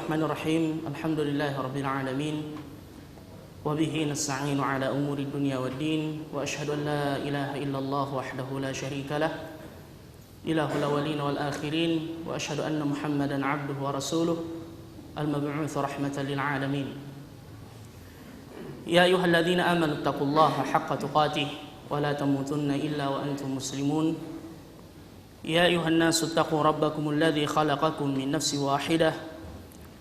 Bismillahirrahmanirrahim. Alhamdulillahirabbil alamin. Wa bihi nasta'inu ala umuri dunya waddin. Wa asyhadu an la ilaha illallah wahdahu la syarika lah. Ilahul awwalin wal akhirin. Wa asyhadu anna Muhammadan 'abduhu wa rasuluh al-mab'uts rahmatan lil alamin. Ya ayyuhalladzina amanu taqullaha haqqa tuqatih wa la tamutunna illa wa antum muslimun. Ya ayuhan nasu taqu rabbakumul ladzi khalaqakum min nafsin wahidah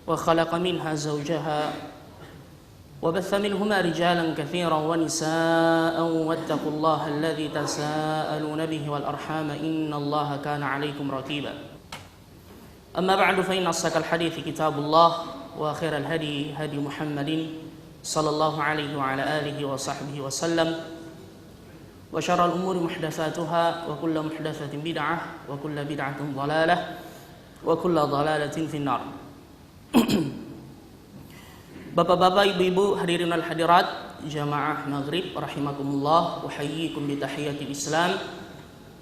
wa khalaqa minha zawjaha wa batha minhuma rijalan katsiran wa nisaa'an wattaqullaha alladzi tasaaluna bihi wal arhama innallaha kana 'alaykum raqiba. Amma ba'du fa inna asdaqal hadithi kitabullah wa khairal hadi hadi Muhammadin sallallahu alaihi wa ala alihi wa sahbihi wa sallam. Wa syarrul umuri muhdatsatuha wa kullu muhdatsatin bid'ah wa kullu bid'atin dhalalah wa kullu dhalalatin finnar. Bapak-bapak, ibu-ibu, hadirin wal hadirat jamaah maghrib rahimakumullah, uhayyikum bi tahiyatil Islam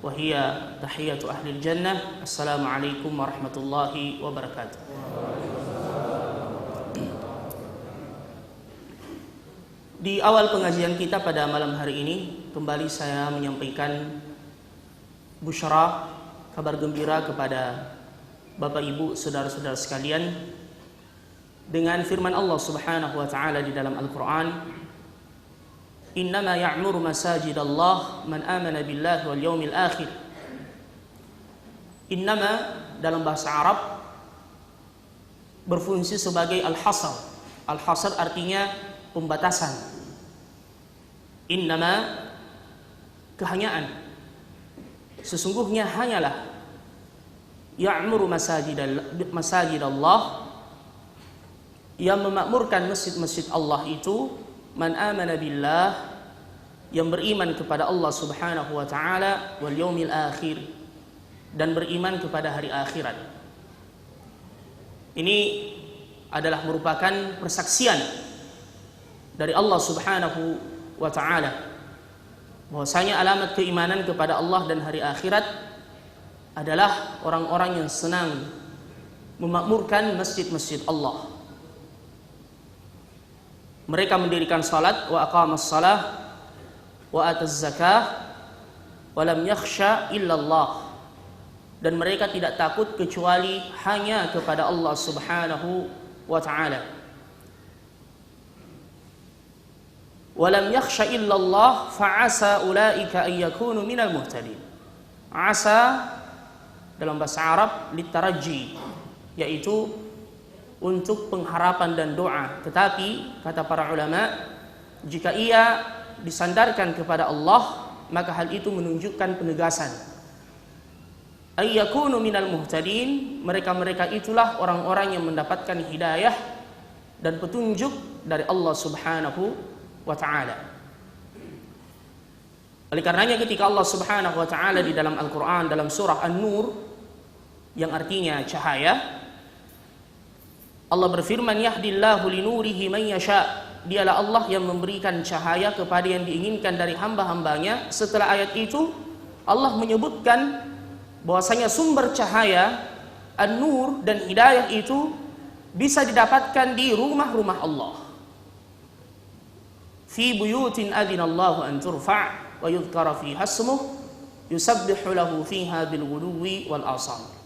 wa hiya tahiyatu ahlil jannah. Assalamualaikum warahmatullahi wabarakatuh. Di awal pengajian kita pada malam hari ini, kembali saya menyampaikan busyara, kabar gembira kepada Bapak Ibu, saudara-saudara sekalian, dengan firman Allah Subhanahu wa taala di dalam Al-Qur'an, "Innama ya'muru masajidallah man amana billahi wal yawmil akhir." Innama dalam bahasa Arab berfungsi sebagai al-hasr. Al-hasr artinya pembatasan. Innama kehanyaan. Sesungguhnya hanyalah ya'muru masajidallah, yang memakmurkan masjid-masjid Allah itu man amana billah, yang beriman kepada Allah Subhanahu wa taala, wal yaumil akhir, dan beriman kepada hari akhirat. Ini adalah merupakan persaksian dari Allah Subhanahu wa taala bahwasanya alamat keimanan kepada Allah dan hari akhirat adalah orang-orang yang senang memakmurkan masjid-masjid Allah. Mereka mendirikan salat, wa aqamas salah, wa ataz zakah, wa lam yakhsha illallah. Dan mereka tidak takut kecuali hanya kepada Allah Subhanahu wa ta'ala. Wa lam yakhsha illallah fa'asa ulaika an yakunu minal muhtadin. Asa dalam bahasa Arab litaraji, yaitu untuk pengharapan dan doa. Tetapi kata para ulama, jika ia disandarkan kepada Allah, maka hal itu menunjukkan penegasan. Ayyakunu minal muhtadin, mereka-mereka itulah orang-orang yang mendapatkan hidayah dan petunjuk dari Allah Subhanahu wa ta'ala. Oleh karenanya ketika Allah Subhanahu wa ta'ala di dalam Al-Quran, dalam surah An-Nur yang artinya cahaya, Allah berfirman, yahdillahu linurihi man yasha. Dialah Allah yang memberikan cahaya kepada yang diinginkan dari hamba-hambanya. Setelah ayat itu Allah menyebutkan bahwasanya sumber cahaya An-Nur dan hidayah itu bisa didapatkan di rumah-rumah Allah. Fi buyutin adzinallahu an turfa' wa yudhkara fiha ismuhu yusabbihu lahu fiha bil ghuduwi wal asal.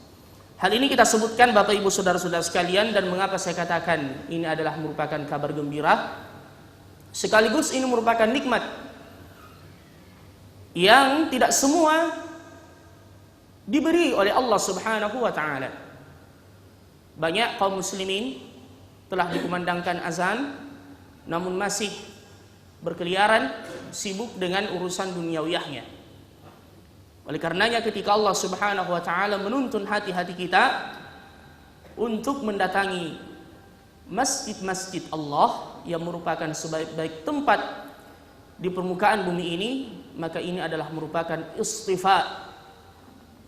Hal ini kita sebutkan Bapak Ibu saudara-saudara sekalian, dan mengapa saya katakan ini adalah merupakan kabar gembira, sekaligus ini merupakan nikmat yang tidak semua diberi oleh Allah Subhanahu wa ta'ala. Banyak kaum muslimin telah dikumandangkan azan, namun masih berkeliaran sibuk dengan urusan duniawiyahnya. Oleh karenanya ketika Allah Subhanahu wa ta'ala menuntun hati-hati kita untuk mendatangi masjid-masjid Allah yang merupakan sebaik-baik tempat di permukaan bumi ini, maka ini adalah merupakan istifa,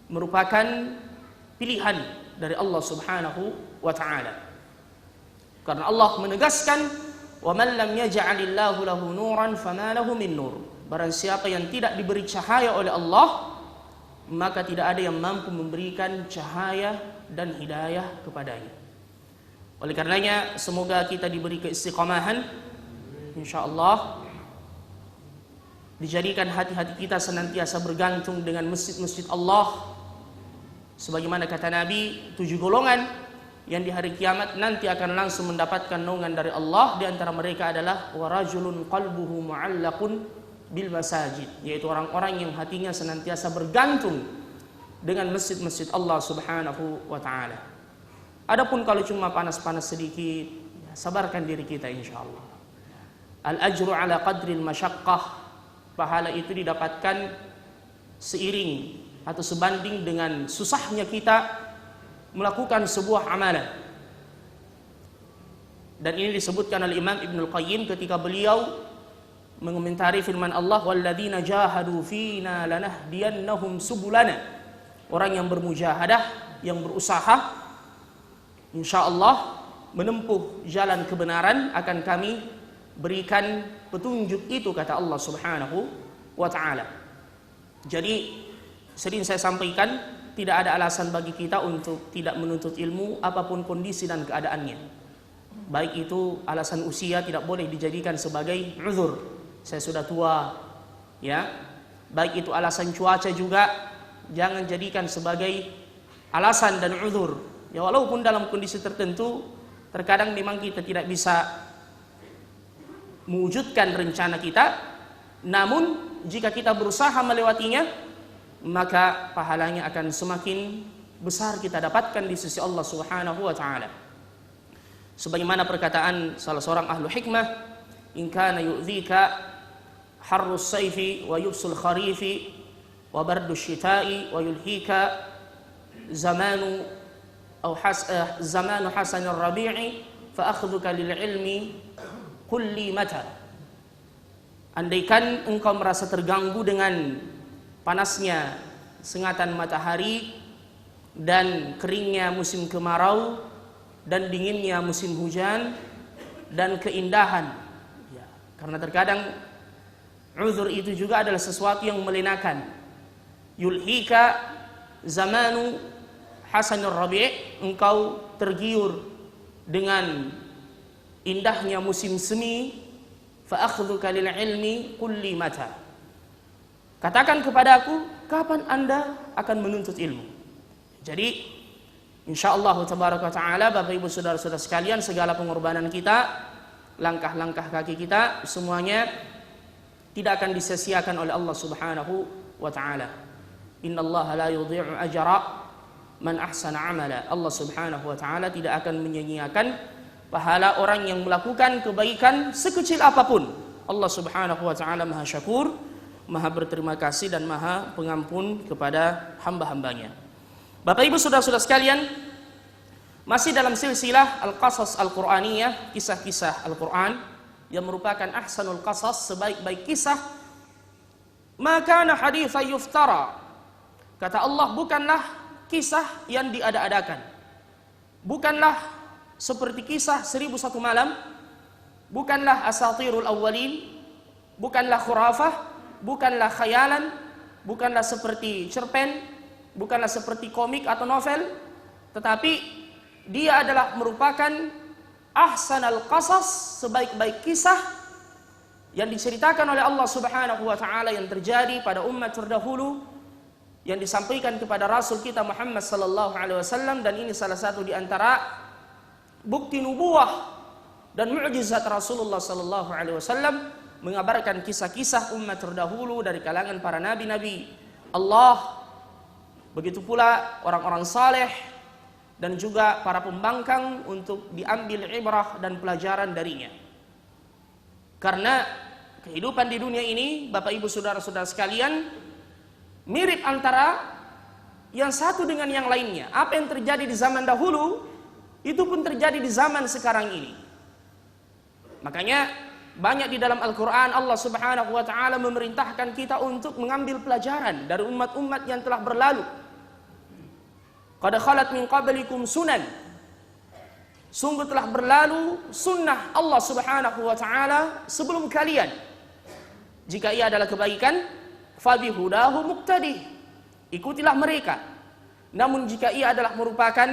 merupakan pilihan dari Allah Subhanahu wa ta'ala. Karena Allah menegaskan, wa man lam yaj'alillahu lahu nuran fama lahu min nur. Barang siapa yang tidak diberi cahaya oleh Allah, maka tidak ada yang mampu memberikan cahaya dan hidayah kepadanya. Oleh karenanya semoga kita diberi keistiqomahan, insyaallah, dijadikan hati-hati kita senantiasa bergantung dengan masjid-masjid Allah. Sebagaimana kata Nabi, 7 golongan yang di hari kiamat nanti akan langsung mendapatkan naungan dari Allah. Di antara mereka adalah warajulun qalbuhu mu'allaqun bil masajid, yaitu orang-orang yang hatinya senantiasa bergantung dengan masjid-masjid Allah Subhanahu wa taala. Adapun kalau cuma panas-panas sedikit, sabarkan diri kita insyaallah. Al-ajru ala qadril masyaqqah, pahala itu didapatkan seiring atau sebanding dengan susahnya kita melakukan sebuah amalan. Dan ini disebutkan oleh Imam Ibnul Qayyim ketika beliau mengomentari firman Allah, walladzina jahadu fina lanahdiyannahum subulana. Orang yang bermujahadah, yang berusaha, insyaallah menempuh jalan kebenaran, akan kami berikan petunjuk itu, kata Allah Subhanahu wa taala. Jadi sering saya sampaikan, tidak ada alasan bagi kita untuk tidak menuntut ilmu apapun kondisi dan keadaannya. Baik itu alasan usia, tidak boleh dijadikan sebagai uzur, saya sudah tua, ya. Baik itu alasan cuaca juga, jangan jadikan sebagai alasan dan uzur. Ya, walaupun dalam kondisi tertentu terkadang memang kita tidak bisa mewujudkan rencana kita, namun jika kita berusaha melewatinya, maka pahalanya akan semakin besar kita dapatkan di sisi Allah Subhanahu wa taala. Sebagaimana perkataan salah seorang ahlu hikmah, in kana yu'dhika harrus sayfi wa yubsul kharifi wa bardus syita'i wa yulhika zamanu hasanir rabi'i fa akhdhuka lil ilmi kulli mata. Andaikan engkau merasa terganggu dengan panasnya sengatan matahari dan keringnya musim kemarau dan dinginnya musim hujan dan keindahan, ya, karena terkadang uzur itu juga adalah sesuatu yang melenakan. Yulhika zamanu hasanur rabi', engkau tergiur dengan indahnya musim semi, fa akhdhuka lil ilmi kulli mata. Katakan kepadaku, kapan Anda akan menuntut ilmu? Jadi, insyaallah tabaraka ta'ala, Bapak Ibu saudara-saudara sekalian, segala pengorbanan kita, langkah-langkah kaki kita, semuanya tidak akan disia-siakan oleh Allah Subhanahu wa ta'ala. Innallaha la yudhi'u ajra man ahsana amala. Allah Subhanahu wa ta'ala tidak akan menyia-nyiakan pahala orang yang melakukan kebaikan sekecil apapun. Allah Subhanahu wa ta'ala Maha Syakur, Maha berterima kasih dan Maha pengampun kepada hamba-hambanya. Bapak Ibu saudara-saudara sekalian, masih dalam silsilah Al-Qasas Al-Qur'aniyah, kisah-kisah Al-Qur'an yang merupakan ahsanul qasas, sebaik-baik kisah. Maka haditsa yuftara, kata Allah, bukanlah kisah yang diada-adakan, bukanlah seperti kisah 1001 malam, bukanlah asatirul awwalin, bukanlah khurafah, bukanlah khayalan, bukanlah seperti cerpen, bukanlah seperti komik atau novel, tetapi dia adalah merupakan ahsanal qasas, sebaik-baik kisah yang diceritakan oleh Allah Subhanahu wa taala yang terjadi pada umat terdahulu, yang disampaikan kepada Rasul kita Muhammad sallallahu alaihi wasallam. Dan ini salah satu di antara bukti nubuwah dan mukjizat Rasulullah sallallahu alaihi wasallam, mengabarkan kisah-kisah umat terdahulu dari kalangan para nabi-nabi Allah, begitu pula orang-orang saleh dan juga para pembangkang, untuk diambil ibrah dan pelajaran darinya. Karena kehidupan di dunia ini, Bapak Ibu saudara-saudara sekalian, mirip antara yang satu dengan yang lainnya. Apa yang terjadi di zaman dahulu, itu pun terjadi di zaman sekarang ini. Makanya banyak di dalam Al-Quran Allah Subhanahu wa ta'ala memerintahkan kita untuk mengambil pelajaran dari umat-umat yang telah berlalu. Qad khalat min qablikum sunan, sungguh telah berlalu sunnah Allah Subhanahu wa ta'ala sebelum kalian. Jika ia adalah kebaikan, fabihudahu muqtadi, ikutilah mereka. Namun jika ia adalah merupakan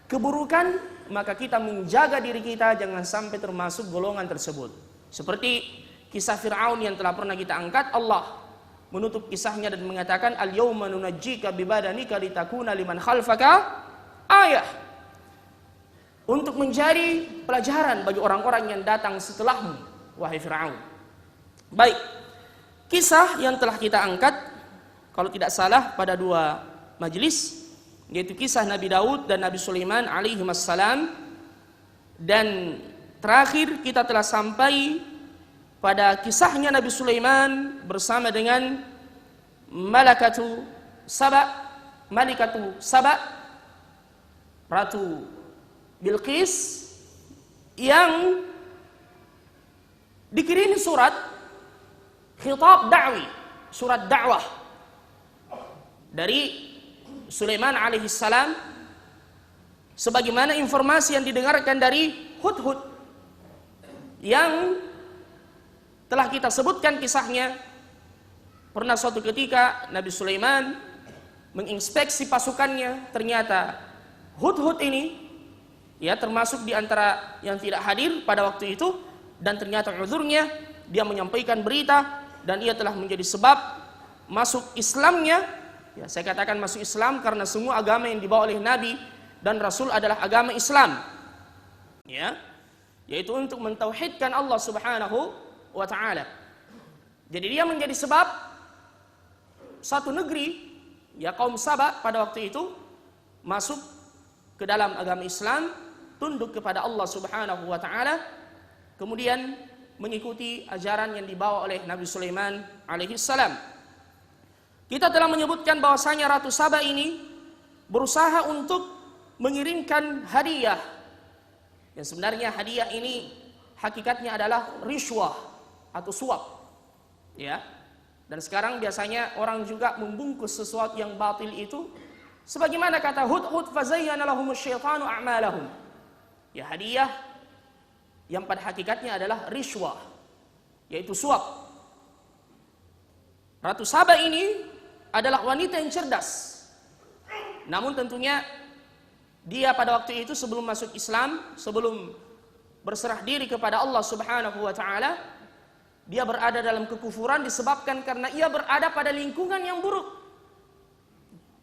keburukan, maka kita menjaga diri kita jangan sampai termasuk golongan tersebut. Seperti kisah Fir'aun yang telah pernah kita angkat, Allah menutup kisahnya dan mengatakan, al-yawma nunajjika bibadanika litakuna liman khalfaka ayah. Untuk menjadi pelajaran bagi orang-orang yang datang setelahmu, wahai Fir'aun. Baik, kisah yang telah kita angkat, kalau tidak salah pada 2 majelis, yaitu kisah Nabi Daud dan Nabi Sulaiman alaihimassalam. Dan terakhir kita telah sampai pada kisahnya Nabi Sulaiman bersama dengan Malikatu Saba, Ratu Bilqis, yang dikirimi surat khitab da'wi, surat dakwah dari Sulaiman alaihissalam, sebagaimana informasi yang didengarkan dari Hudhud yang telah kita sebutkan kisahnya. Pernah suatu ketika Nabi Sulaiman menginspeksi pasukannya, ternyata Hudhud ini ya termasuk di antara yang tidak hadir pada waktu itu, dan ternyata uzurnya dia menyampaikan berita dan ia telah menjadi sebab masuk Islamnya. Ya, saya katakan masuk Islam karena semua agama yang dibawa oleh Nabi dan Rasul adalah agama Islam. Ya, yaitu untuk mentauhidkan Allah Subhanahu wa taala. Jadi dia menjadi sebab satu negeri, ya kaum Saba pada waktu itu masuk ke dalam agama Islam, tunduk kepada Allah Subhanahu wa taala, kemudian mengikuti ajaran yang dibawa oleh Nabi Sulaiman alaihi salam. Kita telah menyebutkan bahwasanya Ratu Saba ini berusaha untuk mengirimkan hadiah. Yang sebenarnya hadiah ini hakikatnya adalah rishwah atau suap. Ya. Dan sekarang biasanya orang juga membungkus sesuatu yang batil itu sebagaimana kata Hudhud, fazayyana lahumus syaitanu a'malahum. Ya, hadiah yang pada hakikatnya adalah rishwah, yaitu suap. Ratu Saba ini adalah wanita yang cerdas. Namun tentunya dia pada waktu itu sebelum masuk Islam, sebelum berserah diri kepada Allah Subhanahu wa taala, dia berada dalam kekufuran disebabkan karena ia berada pada lingkungan yang buruk.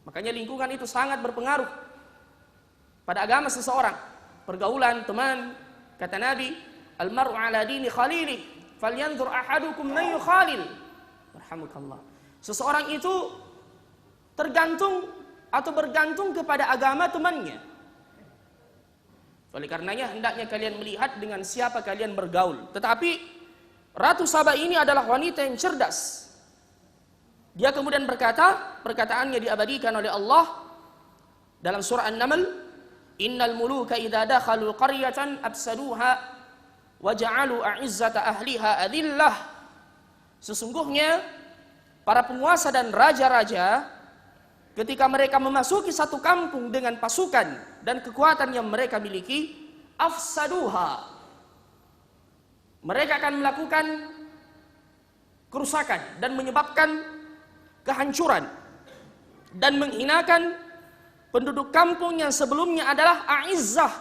Makanya lingkungan itu sangat berpengaruh pada agama seseorang. Pergaulan, teman, kata Nabi, al-mar'u ala dini khalilih, falyanzur ahadukum man yukhalil. Warhamukallah. Seseorang itu tergantung atau bergantung kepada agama temannya. Oleh karenanya hendaknya kalian melihat dengan siapa kalian bergaul. Tetapi Ratu Saba ini adalah wanita yang cerdas. Dia kemudian berkata, perkataannya diabadikan oleh Allah dalam surah An-Naml, innal muluka idza dakhalu qaryatan afsaduha wa ja'alu a'izzata ahliha adillah. Sesungguhnya para penguasa dan raja-raja ketika mereka memasuki satu kampung dengan pasukan dan kekuatan yang mereka miliki, afsaduha, mereka akan melakukan kerusakan dan menyebabkan kehancuran dan menghinakan penduduk kampung yang sebelumnya adalah a'izzah.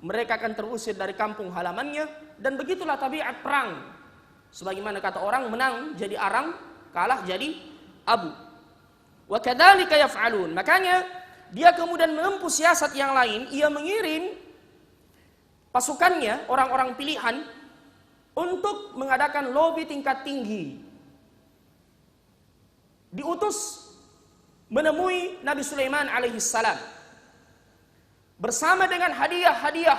Mereka akan terusir dari kampung halamannya, dan begitulah tabiat perang. Sebagaimana kata orang, menang jadi arang, kalah jadi abu. Wa kadzalika yaf'alun. Makanya dia kemudian menempuh siasat yang lain, ia mengirim pasukannya, orang-orang pilihan, untuk mengadakan lobi tingkat tinggi. Diutus menemui Nabi Sulaiman alaihissalam bersama dengan hadiah-hadiah.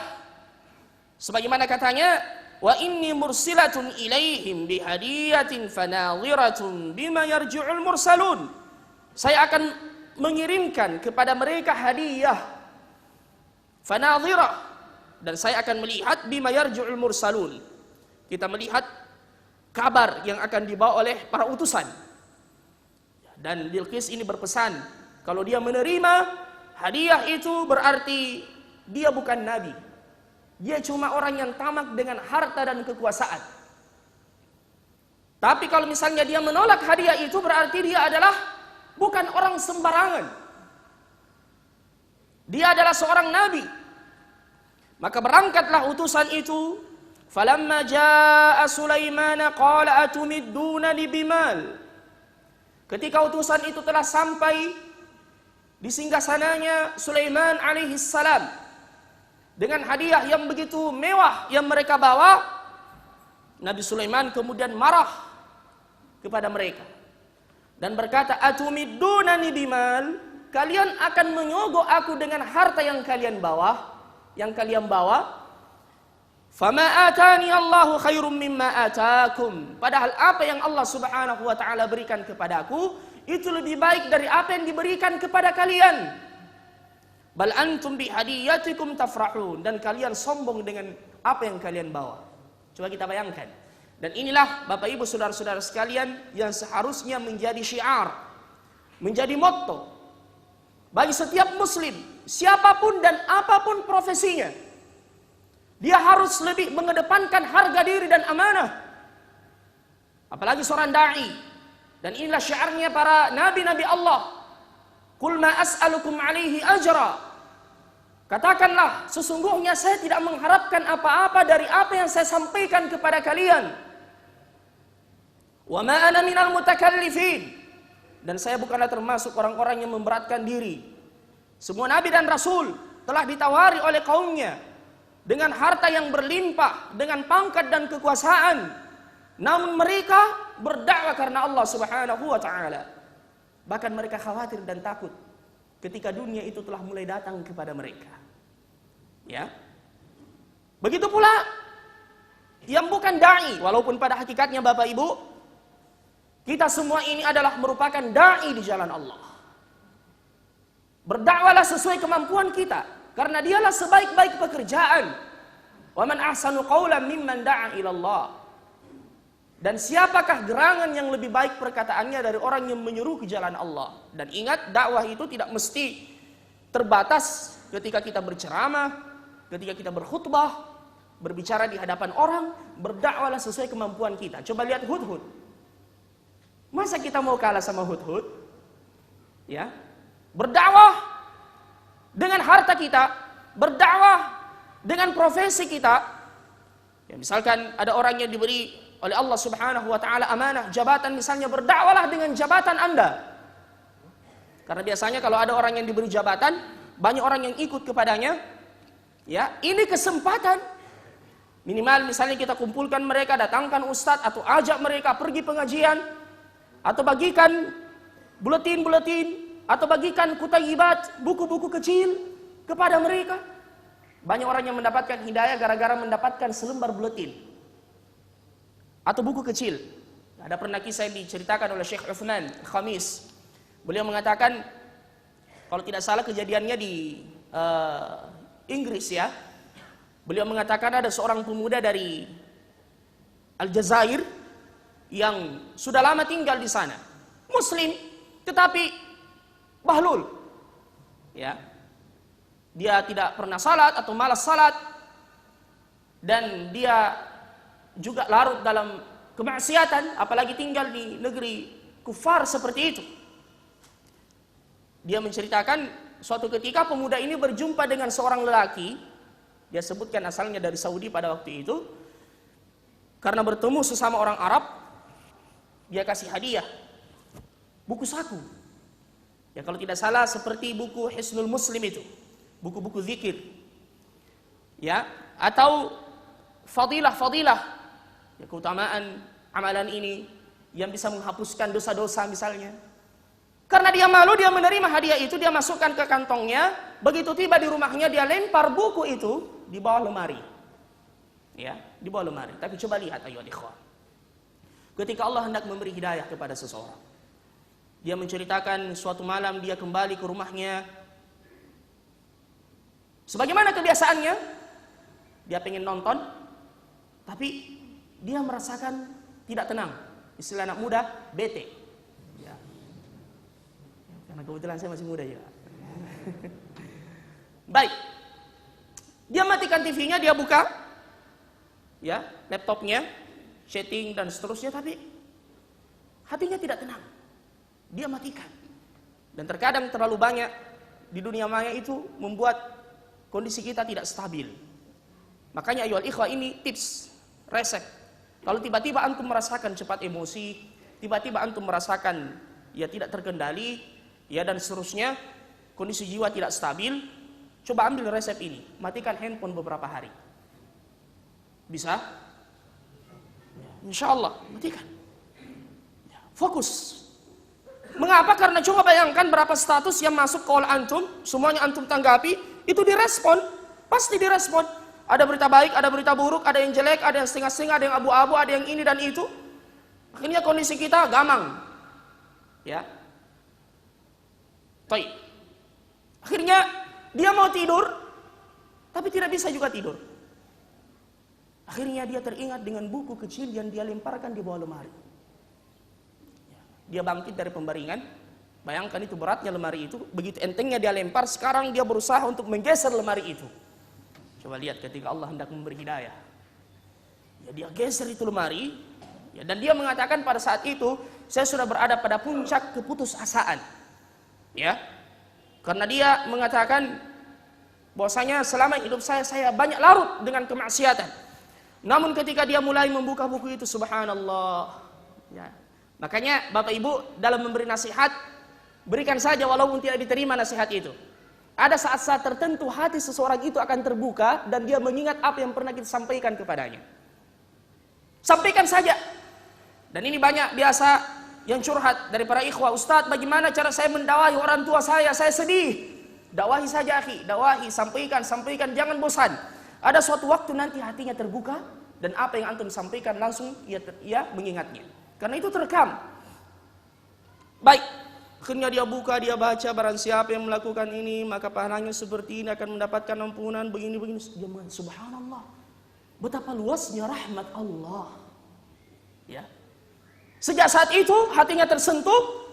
Sebagaimana katanya, wa inni mursilatun ilaihim bihadiyatin fanadhiratun bima yarji'ul mursalun. Saya akan mengirimkan kepada mereka hadiah fanadhirah, dan saya akan melihat bima yarji'ul mursalun. Kita melihat kabar yang akan dibawa oleh para utusan. Dan Bilqis ini berpesan, kalau dia menerima hadiah itu berarti dia bukan nabi. Dia cuma orang yang tamak dengan harta dan kekuasaan. Tapi kalau misalnya dia menolak hadiah itu berarti dia adalah bukan orang sembarangan. Dia adalah seorang nabi. Maka berangkatlah utusan itu. Falamma jaa Sulaiman qala atumiddunani bimal. Ketika utusan itu telah sampai di singgasananya Sulaiman alaihi salam dengan hadiah yang begitu mewah yang mereka bawa, Nabi Sulaiman kemudian marah kepada mereka dan berkata, atumiddunani bimal, kalian akan menyogok aku dengan harta yang kalian bawa, Fama atani Allahu khairum mimma atakum. Padahal apa yang Allah Subhanahu wa taala berikan kepadaku itu lebih baik dari apa yang diberikan kepada kalian. Bal antum bi hadiyatikum tafrahun, dan kalian sombong dengan apa yang kalian bawa. Coba kita bayangkan. Dan inilah Bapak Ibu saudara-saudara sekalian yang seharusnya menjadi syiar, menjadi motto bagi setiap muslim, siapapun dan apapun profesinya. Dia harus lebih mengedepankan harga diri dan amanah. Apalagi seorang da'i. Dan inilah syiarnya para nabi-nabi Allah. Qul ma as'alukum alaihi ajra. Katakanlah, sesungguhnya saya tidak mengharapkan apa-apa dari apa yang saya sampaikan kepada kalian. Wa ma ana minal mutakallifin. Dan saya bukanlah termasuk orang-orang yang memberatkan diri. Semua nabi dan rasul telah ditawari oleh kaumnya dengan harta yang berlimpah, dengan pangkat dan kekuasaan. Namun mereka berdakwah karena Allah Subhanahu wa taala. Bahkan mereka khawatir dan takut ketika dunia itu telah mulai datang kepada mereka. Ya. Begitu pula yang bukan dai, walaupun pada hakikatnya Bapak Ibu, kita semua ini adalah merupakan dai di jalan Allah. Berdakwahlah sesuai kemampuan kita, karena dialah sebaik-baik pekerjaan. Wa man ahsanu qawlan mimman da'a ila Allah. Dan siapakah gerangan yang lebih baik perkataannya dari orang yang menyeru ke jalan Allah. Dan ingat, dakwah itu tidak mesti terbatas ketika kita berceramah, ketika kita berkhutbah, berbicara di hadapan orang. Berdakwahlah sesuai kemampuan kita. Coba lihat Hudhud. Masa kita mau kalah sama Hudhud? Ya. Berdakwah dengan harta kita, berdakwah dengan profesi kita. Ya, misalkan ada orang yang diberi oleh Allah Subhanahu wa taala amanah jabatan, misalnya, berdakwahlah dengan jabatan Anda. Karena biasanya kalau ada orang yang diberi jabatan, banyak orang yang ikut kepadanya. Ya, ini kesempatan. Minimal misalnya kita kumpulkan mereka, datangkan ustadz atau ajak mereka pergi pengajian, atau bagikan buletin-buletin, atau bagikan kutaibat, buku-buku kecil kepada mereka. Banyak orang yang mendapatkan hidayah gara-gara mendapatkan selembar buletin atau buku kecil. Ada pernah kisah yang diceritakan oleh Syekh Uthman Khamis. Beliau mengatakan, kalau tidak salah kejadiannya di Inggris ya. Beliau mengatakan ada seorang pemuda dari Aljazair yang sudah lama tinggal di sana. Muslim, tetapi bahlul. Ya. Dia tidak pernah salat atau malas salat, dan dia juga larut dalam kemaksiatan, apalagi tinggal di negeri kufar seperti itu. Dia menceritakan suatu ketika pemuda ini berjumpa dengan seorang lelaki. Dia sebutkan asalnya dari Saudi pada waktu itu. Karena bertemu sesama orang Arab, dia kasih hadiah buku saku. Ya, kalau tidak salah seperti buku Hisnul Muslim itu, buku-buku zikir. Ya, atau fadilah-fadilah, ya, keutamaan amalan ini yang bisa menghapuskan dosa-dosa misalnya. Karena dia malu, dia menerima hadiah itu, dia masukkan ke kantongnya. Begitu tiba di rumahnya, dia lempar buku itu di bawah lemari. Ya, di bawah lemari. Tapi coba lihat ayyuhal ikhwan. Ketika Allah hendak memberi hidayah kepada seseorang, dia menceritakan suatu malam dia kembali ke rumahnya. Sebagaimana kebiasaannya, dia pengen nonton, tapi dia merasakan tidak tenang. Istilah anak muda, bete. Ya. Karena kebetulan saya masih muda ya. Baik. Dia matikan TV-nya, dia buka ya, laptopnya, chatting dan seterusnya, tapi hatinya tidak tenang. Dia matikan. Dan terkadang terlalu banyak di dunia maya itu membuat kondisi kita tidak stabil. Makanya ayolah ikhwah, ini tips, resep. Kalau tiba-tiba antum merasakan cepat emosi, tiba-tiba antum merasakan ya tidak terkendali, ya dan seterusnya, kondisi jiwa tidak stabil, coba ambil resep ini, matikan handphone beberapa hari. Bisa? Insya Allah, matikan. Fokus. Mengapa? Karena coba bayangkan berapa status yang masuk ke oleh antum, semuanya antum tanggapi, itu direspon, pasti direspon. Ada berita baik, ada berita buruk, ada yang jelek, ada yang setengah-setengah, ada yang abu-abu, ada yang ini dan itu. Akhirnya kondisi kita gamang. Ya. Baik. Akhirnya dia mau tidur, tapi tidak bisa juga tidur. Akhirnya dia teringat dengan buku kecil yang dia lemparkan di bawah lemari. Dia bangkit dari pembaringan, bayangkan itu beratnya lemari itu, begitu entengnya dia lempar, sekarang dia berusaha untuk menggeser lemari itu. Coba lihat ketika Allah hendak memberi hidayah, ya dia geser itu lemari, ya, dan dia mengatakan pada saat itu, saya sudah berada pada puncak keputusasaan, ya, karena dia mengatakan bahwasanya selama hidup saya banyak larut dengan kemaksiatan. Namun ketika dia mulai membuka buku itu, subhanallah, ya. Makanya Bapak Ibu dalam memberi nasihat, berikan saja walaupun tidak diterima nasihat itu. Ada saat-saat tertentu hati seseorang itu akan terbuka dan dia mengingat apa yang pernah kita sampaikan kepadanya. Sampaikan saja. Dan ini banyak biasa yang curhat dari para ikhwah, Ustadz bagaimana cara saya mendakwahi orang tua saya sedih. Dakwahi saja akhi, dakwahi, sampaikan, jangan bosan. Ada suatu waktu nanti hatinya terbuka dan apa yang antum sampaikan langsung ia mengingatnya. Karena itu terekam. Baik, akhirnya dia buka, dia baca, barang siapa yang melakukan ini maka pahalanya seperti ini, akan mendapatkan ampunan begini. Dia mengatakan, subhanallah, betapa luasnya rahmat Allah. Ya. Sejak saat itu hatinya tersentuh.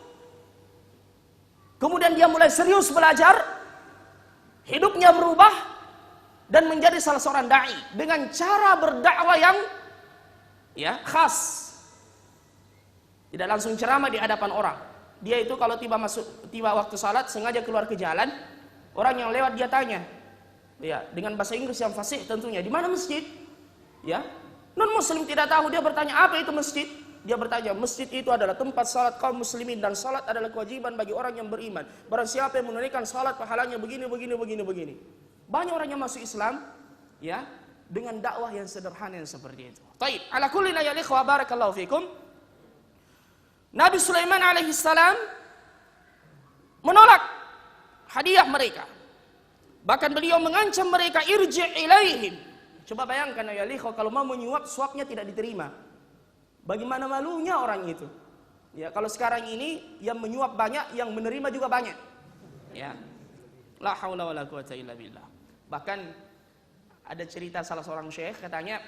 Kemudian dia mulai serius belajar. Hidupnya berubah dan menjadi salah seorang dai dengan cara berdakwah yang khas. Tidak langsung ceramah di hadapan orang. Dia itu kalau tiba waktu salat sengaja keluar ke jalan, orang yang lewat dia tanya, ya dengan bahasa Inggris yang fasih tentunya, di mana masjid? Ya, non Muslim tidak tahu, dia bertanya apa itu masjid? Dia bertanya, masjid itu adalah tempat salat kaum muslimin dan salat adalah kewajiban bagi orang yang beriman. Barang siapa yang menunaikan salat pahalanya begini. Banyak orang yang masuk Islam, ya, dengan dakwah yang sederhana yang seperti itu. Baik, ala kulli ya ikhwah barakallahu fikum. Nabi Sulaiman alaihissalam menolak hadiah mereka. Bahkan beliau mengancam mereka, irji' ilaihim. Coba bayangkan ya ikhwah, kalau mau menyuap, suapnya tidak diterima. Bagaimana malunya orang itu? Ya, kalau sekarang ini yang menyuap banyak, yang menerima juga banyak. Ya. La haula wala quwata illa billah. Bahkan ada cerita salah seorang syekh, katanya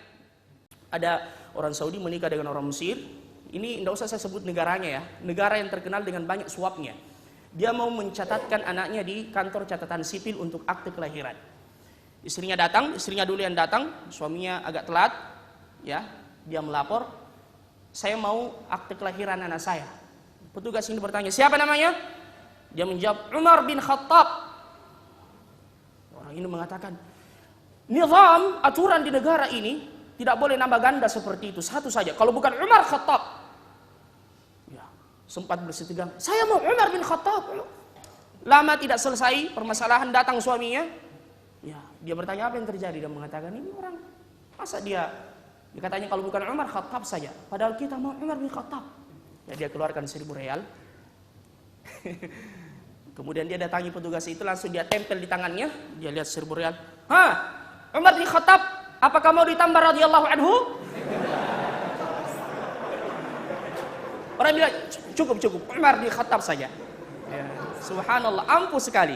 ada orang Saudi menikah dengan orang Mesir. Ini tidak usah saya sebut negaranya ya, negara yang terkenal dengan banyak suapnya. Dia mau mencatatkan anaknya di kantor catatan sipil untuk akte kelahiran. Istrinya dulu yang datang, suaminya agak telat, ya, dia melapor, saya mau akte kelahiran anak saya. Petugas ini bertanya, siapa namanya? Dia menjawab, Umar bin Khattab. Orang ini mengatakan, nizam, aturan di negara ini tidak boleh nambah ganda seperti itu, satu saja. Kalau bukan Umar Khattab. Sempat bersitegang, saya mau Umar bin Khattab. Lama tidak selesai permasalahan, datang suaminya. Ya, dia bertanya apa yang terjadi. Dia mengatakan, ini orang masa dia katanya kalau bukan Umar Khattab saja, padahal kita mau Umar bin Khattab. Ya, dia keluarkan 1.000 real. Kemudian dia datangi petugas itu, langsung dia tempel di tangannya. Dia lihat 1.000 real. Umar bin Khattab, apakah mau ditambah radhiyallahu anhu? Orang bilang cukup, Umar bin Khattab saja. Ya, subhanallah, ampuh sekali.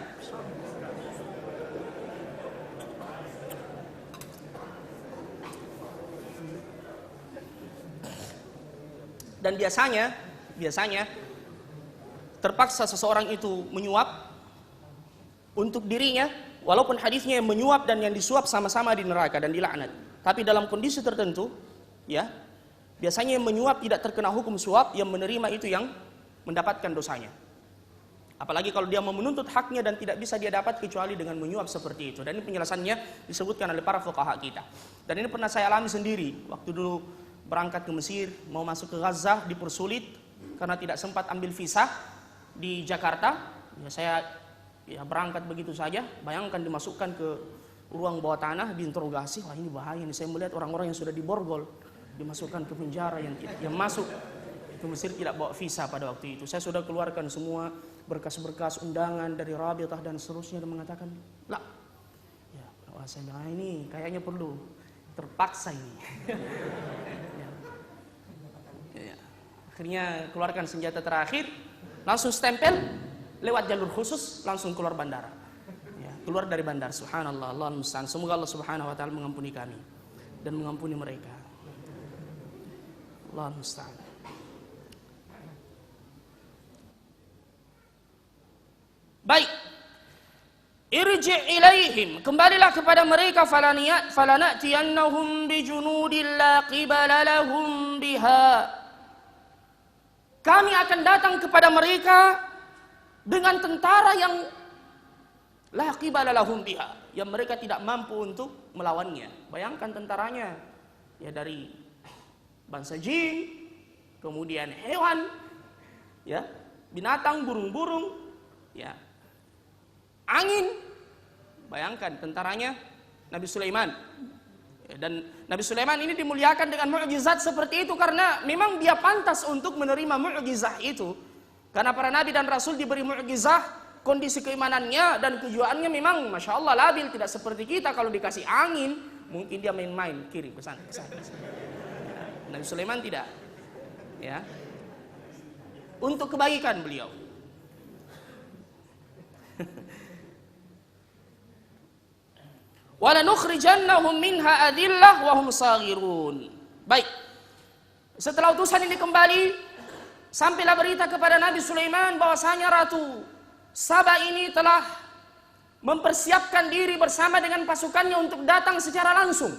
Dan biasanya terpaksa seseorang itu menyuap untuk dirinya, walaupun hadisnya yang menyuap dan yang disuap sama-sama di neraka dan dilaknat. Tapi dalam kondisi tertentu, ya, biasanya yang menyuap tidak terkena hukum suap, yang menerima itu yang mendapatkan dosanya. Apalagi kalau dia mau menuntut haknya dan tidak bisa dia dapat kecuali dengan menyuap seperti itu. Dan ini penjelasannya disebutkan oleh para fuqaha kita. Dan ini pernah saya alami sendiri waktu dulu berangkat ke Mesir, mau masuk ke Gaza, dipersulit karena tidak sempat ambil visa di Jakarta. Ya, saya berangkat begitu saja. Bayangkan dimasukkan ke ruang bawah tanah, diinterogasi. Wah, ini bahaya nih. Saya melihat orang-orang yang sudah diborgol dimasukkan ke penjara, yang masuk ke Mesir tidak bawa visa pada waktu itu. Saya sudah keluarkan semua berkas-berkas undangan dari Rabitah dan seterusnya, dan mengatakan lah, ya, wah, saya bilang ini kayaknya perlu, terpaksa ini. Ya. Akhirnya keluarkan senjata terakhir, langsung stempel lewat jalur khusus, langsung keluar bandara. Ya, keluar dari bandar. Subhanallah, Allah musta'an. Semoga Allah Subhanahu wa taala mengampuni kami dan mengampuni mereka. Allah musta'an. Baik, irji' ilaihim, kembalilah kepada mereka, falana'tiyannahum bijunudin la qibala lahum biha. Kami akan datang kepada mereka dengan tentara yang la qibala lahum biha, yang mereka tidak mampu untuk melawannya. Bayangkan tentaranya ya dari bangsa jin, kemudian hewan, ya, binatang, burung-burung, ya, angin. Bayangkan tentaranya Nabi Sulaiman. Dan Nabi Sulaiman ini dimuliakan dengan mukjizat seperti itu karena memang dia pantas untuk menerima mukjizat itu. Karena para nabi dan rasul diberi mukjizat, kondisi keimanannya dan kejiwaannya memang Masya Allah labil, tidak seperti kita. Kalau dikasih angin mungkin dia main-main kirim ke sana. Nabi Sulaiman tidak. Ya. Untuk kebaikan beliau. وَلَنُخْرِجَنَّهُمْ مِنْهَا أَذِلَّةً وَهُمْ صَاغِرُونَ. Baik. Setelah utusan ini kembali, sampailah berita kepada Nabi Sulaiman bahwasanya Ratu Saba ini telah mempersiapkan diri bersama dengan pasukannya untuk datang secara langsung.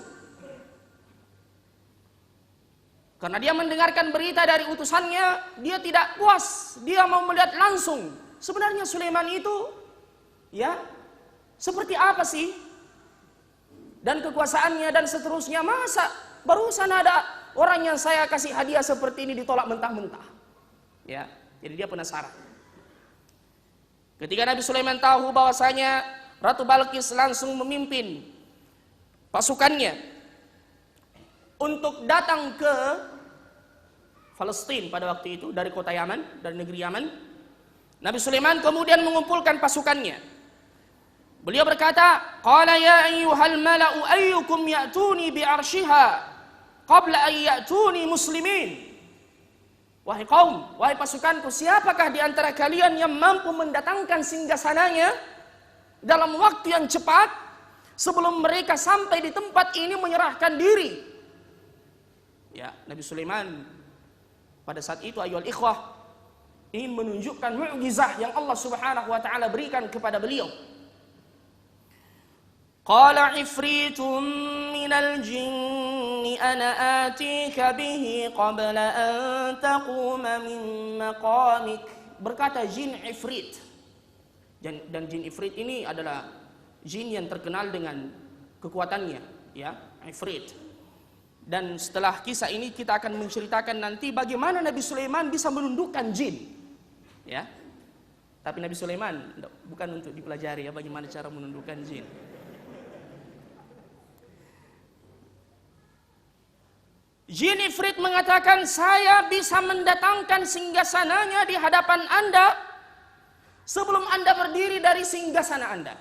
Karena dia mendengarkan berita dari utusannya, dia tidak puas, dia mau melihat langsung. Sebenarnya Sulaiman itu, ya, seperti apa sih? Dan kekuasaannya dan seterusnya, masa barusan ada orang yang saya kasih hadiah seperti ini ditolak mentah-mentah. Ya, jadi dia penasaran. Ketika Nabi Sulaiman tahu bahwasanya Ratu Balqis langsung memimpin pasukannya untuk datang ke Palestina pada waktu itu dari kota Yaman, dari negeri Yaman, Nabi Sulaiman kemudian mengumpulkan pasukannya. Beliau berkata, "Qala ya ayyuhal mala'u ayyukum ya'tuni bi'arshiha qabla an ya'tuni muslimin." Wahai kaum, wahai pasukanku, siapakah di antara kalian yang mampu mendatangkan singgasananya dalam waktu yang cepat sebelum mereka sampai di tempat ini menyerahkan diri? Ya, Nabi Sulaiman pada saat itu ayyuhal ikhwah ingin menunjukkan mukjizat yang Allah Subhanahu wa taala berikan kepada beliau. Qala ifritun minal jinni ana atika bihi qabla an taquma min maqamik. Berkata jin ifrit. Dan jin ifrit ini adalah jin yang terkenal dengan kekuatannya, ya, ifrit. Dan setelah kisah ini kita akan menceritakan nanti bagaimana Nabi Sulaiman bisa menundukkan jin. Ya. Tapi Nabi Sulaiman bukan untuk dipelajari ya bagaimana cara menundukkan jin. Jin Ifrit mengatakan, saya bisa mendatangkan singgasananya di hadapan Anda sebelum Anda berdiri dari singgasana Anda.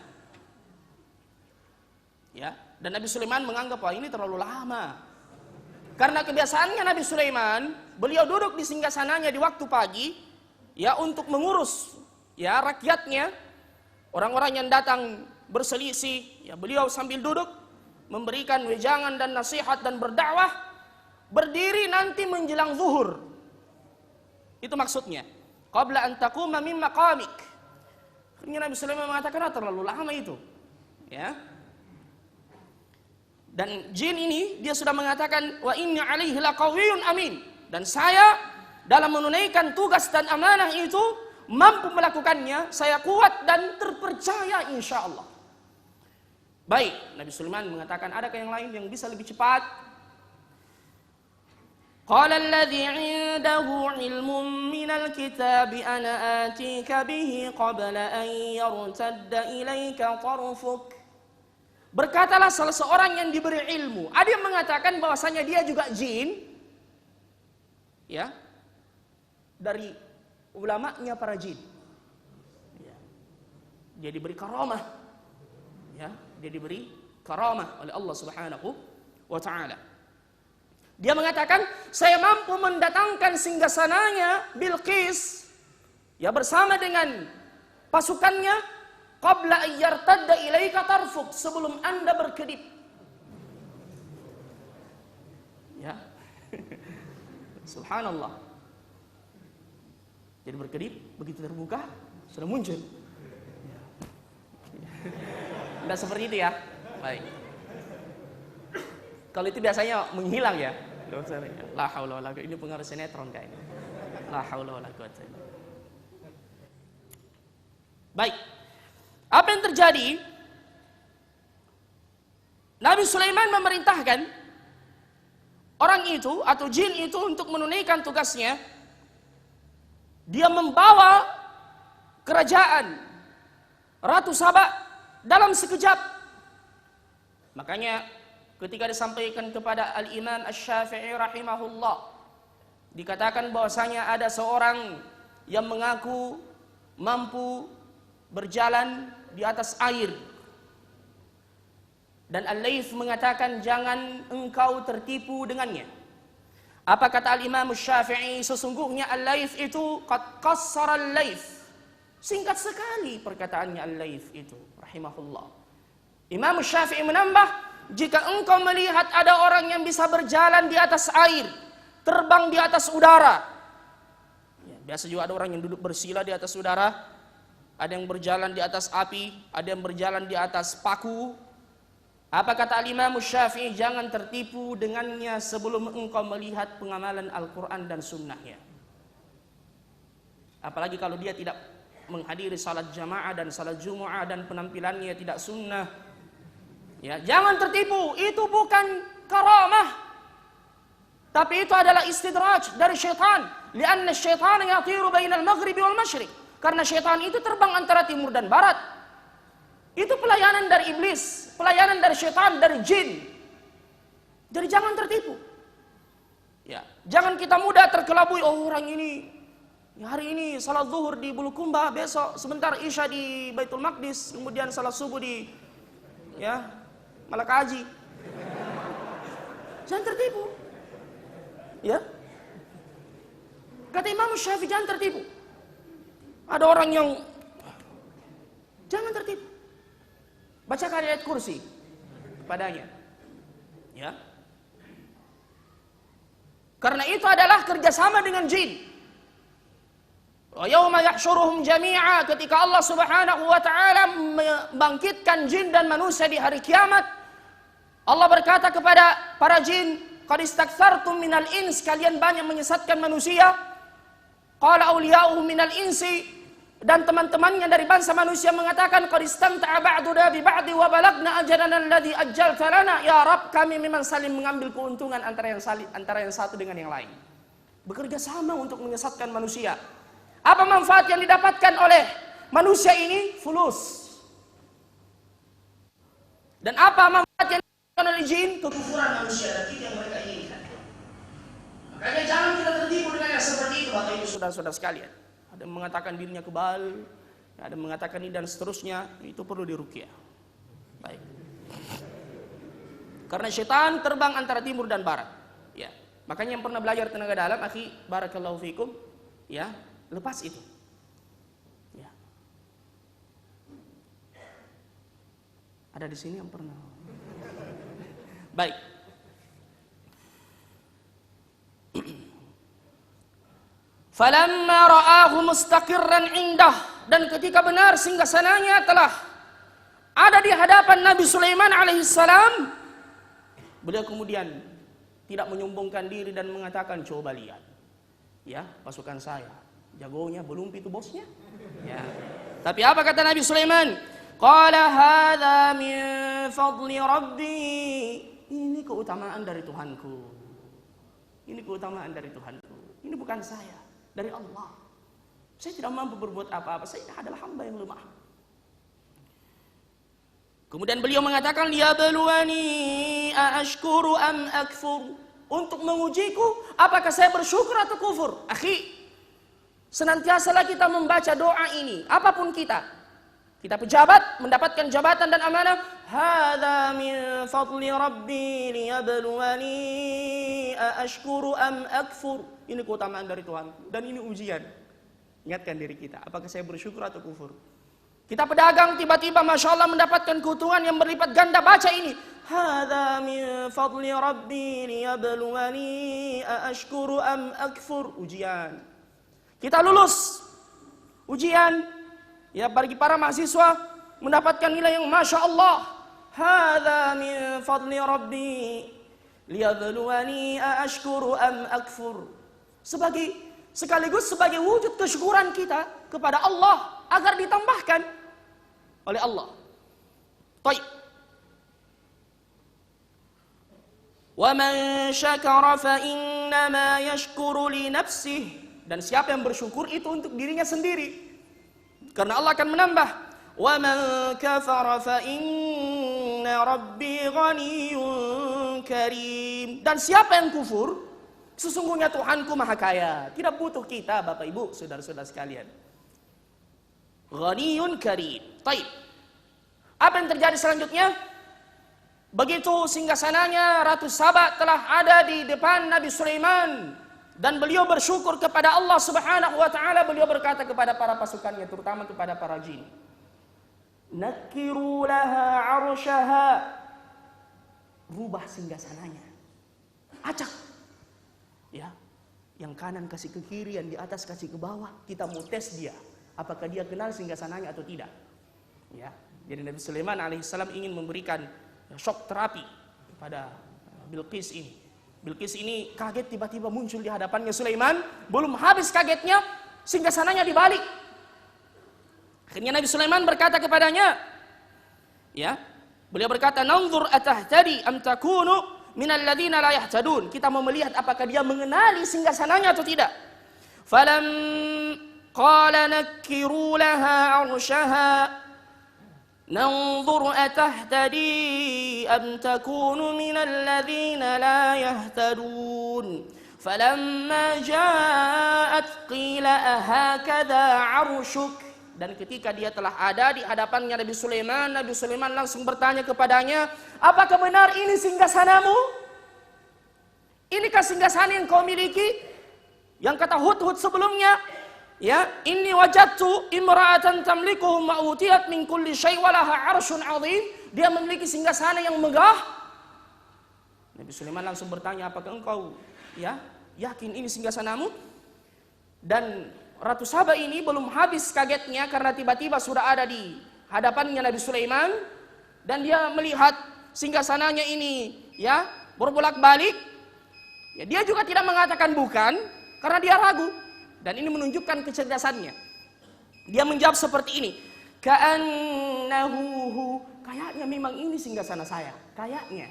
Ya, dan Nabi Sulaiman menganggap bahwa ini terlalu lama. Karena kebiasaannya Nabi Sulaiman, beliau duduk di singgasananya di waktu pagi, ya, untuk mengurus ya rakyatnya, orang-orang yang datang berselisih, ya, beliau sambil duduk memberikan wejangan dan nasihat dan berdakwah. Berdiri nanti menjelang zuhur. Itu maksudnya. Qabla an taquma min maqamik. Akhirnya Nabi Sulaiman mengatakan, terlalu lama itu. Ya. Dan jin ini dia sudah mengatakan, wa inni alaihi laqawiyyun amin. Dan saya dalam menunaikan tugas dan amanah itu mampu melakukannya, saya kuat dan terpercaya insya Allah. Baik, Nabi Sulaiman mengatakan, adakah yang lain yang bisa lebih cepat? Qala alladhi 'indahu 'ilmun minal kitabi ana atika bihi qabla an yartadda ilayka tarfuk. Berkatalah salah seorang yang diberi ilmu. Ada yang mengatakan bahwasanya dia juga jin. Ya. Dari ulamanya para jin. Ya. Dia diberi karamah. Ya, dia diberi karamah oleh Allah Subhanahu wa taala. Dia mengatakan, saya mampu mendatangkan singgasananya Bilqis ya bersama dengan pasukannya qabla ayyartadda ilaika tarfuk, sebelum Anda berkedip. Ya. Subhanallah. Jadi berkedip, begitu terbuka sudah muncul. Tidak seperti itu ya. Baik. Kalau itu biasanya menghilang ya. La haula wala quwwata, ini pengaruh sinetron kayaknya. La haula wala quwwata. Baik. Apa yang terjadi? Nabi Sulaiman memerintahkan orang itu atau jin itu untuk menunaikan tugasnya. Dia membawa kerajaan Ratu Saba dalam sekejap. Makanya ketika disampaikan kepada Al-Imam Asy-Syafi'i rahimahullah, dikatakan bahwasanya ada seorang yang mengaku mampu berjalan di atas air. Dan Al-Laits mengatakan jangan engkau tertipu dengannya. Apa kata Al-Imam Asy-Syafi'i? Sesungguhnya Al-Laits itu qad qassara Al-Laits. Singkat sekali perkataannya Al-Laits itu rahimahullah. Imam Asy-Syafi'i menambah, jika engkau melihat ada orang yang bisa berjalan di atas air, terbang di atas udara. Ya, biasa juga ada orang yang duduk bersila di atas udara, ada yang berjalan di atas api, ada yang berjalan di atas paku. Apa kata Al-Imam Asy-Syafi'i? Jangan tertipu dengannya sebelum engkau melihat pengamalan Al-Quran dan sunnahnya. Apalagi kalau dia tidak menghadiri salat jamaah dan salat Jumu'ah dan penampilannya tidak sunnah. Ya, jangan tertipu, itu bukan karamah. Tapi itu adalah istidraj dari syaitan. Lianna syaitan yatiru bainal maghribi wal masyriq. Karena syaitan itu terbang antara timur dan barat. Itu pelayanan dari iblis, pelayanan dari syaitan, dari jin. Jadi jangan tertipu. Ya, jangan kita mudah terkelabui, oh orang ini hari ini salat zuhur di Bulukumba, besok sebentar Isya di Baitul Maqdis, kemudian salat subuh di Malaka Haji. Jangan tertipu. Ya. Kata Imam Syafi'i jangan tertipu. Ada orang yang jangan tertipu. Bacakan ayat kursi padanya. Ya. Karena itu adalah kerjasama dengan jin. Wa yauma yahsyuruhum jami'a, ketika Allah Subhanahu wa taala membangkitkan jin dan manusia di hari kiamat, Allah berkata kepada para jin, qad istaktsartum minal ins, kalian banyak menyesatkan manusia. Qala awliya'uhum minal insi, dan teman-temannya dari bangsa manusia mengatakan, qad istamta'a ba'duna bi ba'di wa balagna ajalana alladhi ajjalta lana. Ya Rabb, kami memang saling mengambil keuntungan antara yang satu dengan yang lain. Bekerja sama untuk menyesatkan manusia. Apa manfaat yang didapatkan oleh manusia ini? Fulus. Dan apa manfaat yang didapatkan oleh jin? Kekufuran manusia, dan itu yang mereka inginkan. Makanya jangan kita tertipu dengan yang seperti itu, Bapak Ibu saudara-saudara sekalian. Ada yang mengatakan dirinya kebal, ada yang mengatakan ini dan seterusnya, itu perlu diruqyah. Baik. Karena syaitan terbang antara timur dan barat. Ya. Makanya yang pernah belajar tenaga dalam, akhi, barakallahu fikum, ya, lepas itu. Ya. Ada di sini yang pernah. Baik. Falamma ra'ahu mustaqirran indah, dan ketika benar singgasananya telah ada di hadapan Nabi Sulaiman alaihissalam, beliau kemudian tidak menyombongkan diri dan mengatakan, coba lihat ya pasukan saya, Jagonya belum itu bosnya. Ya. Tapi apa kata Nabi Sulaiman? Qala hadza min fadli rabbi. Ini keutamaan dari Tuhanku. Ini keutamaan dari Tuhanku. Ini bukan saya, dari Allah. Saya tidak mampu berbuat apa-apa. Saya adalah hamba yang lemah. Kemudian beliau mengatakan, liyabluwani aashkuru am akfur. Untuk mengujiku, apakah saya bersyukur atau kufur? Akhi, senantiasalah kita membaca doa ini, apapun kita pejabat, mendapatkan jabatan dan amanah, hadza min fadli rabbi liyabluwani aashkuru am akfur. Ini keutamaan dari Tuhan dan ini ujian. Ingatkan diri kita, apakah saya bersyukur atau kufur? Kita pedagang tiba-tiba Masya Allah mendapatkan keuntungan yang berlipat ganda, baca ini, hadza min fadli rabbi liyabluwani aashkuru am akfur. Ujian. Kita lulus ujian, ya, bagi para mahasiswa mendapatkan nilai yang Masya Allah. Hadza min fadli rabbi liyabluwani aashkuru am akfur. Sekaligus sebagai wujud kesyukuran kita kepada Allah agar ditambahkan oleh Allah. Baik. Wa man syakara fa innama yashkuru li nafsihi. Dan siapa yang bersyukur itu untuk dirinya sendiri. Karena Allah akan menambah. Wa man kafara fa inna rabbi ghaniyyun karim. Dan siapa yang kufur, sesungguhnya Tuhanku maha kaya. Tidak butuh kita, Bapak Ibu, saudara-saudara sekalian. Ghaniyyun karim. Baik. Apa yang terjadi selanjutnya? Begitu singgasananya Ratu Saba telah ada di depan Nabi Sulaiman. Dan beliau bersyukur kepada Allah Subhanahu wa ta'ala. Beliau berkata kepada para pasukannya, terutama kepada para jin, nakiru laha arsyaha. Rubah singgasananya, acak, ya, yang kanan kasih ke kiri, yang di atas kasih ke bawah. Kita mau tes dia, apakah dia kenal singgasananya atau tidak. Ya, jadi Nabi Sulaiman alaihissalam ingin memberikan shock terapi kepada Bilqis ini. Bilqis ini kaget tiba-tiba muncul di hadapannya Sulaiman. Belum habis kagetnya, singgasananya dibalik. Akhirnya Nabi Sulaiman berkata kepadanya, ya, beliau berkata, nanzur atahtadi am takunu minal ladzina la yahtadun. Kita mau melihat apakah dia mengenali singgasananya atau tidak. Falam qala nakiru laha arsyaha nanzur atahtadi am takunu minal ladzina la yahtadun. Falamma ja'at qila ahakadha arsyuk. Dan ketika dia telah ada di hadapannya Nabi Sulaiman langsung bertanya kepadanya, apakah benar ini singgasanamu? Inikah singgasana yang kau miliki? Yang kata Hudhud sebelumnya, ya, inni wajadtu imra'atan tamlikuhum wa utiyat min kulli syai' wa laha 'arsyun 'azim. Dia memiliki singgasana yang megah. Nabi Sulaiman langsung bertanya, apakah engkau, ya, yakin ini singgasanamu? Dan Ratu Saba ini belum habis kagetnya karena tiba-tiba sudah ada di hadapannya Nabi Sulaiman dan dia melihat singgasananya ini, ya, berbolak-balik. Ya, dia juga tidak mengatakan bukan karena dia ragu. Dan ini menunjukkan kecerdasannya. Dia menjawab seperti ini, ka'annahu, kayaknya memang ini singgasana saya, kayaknya.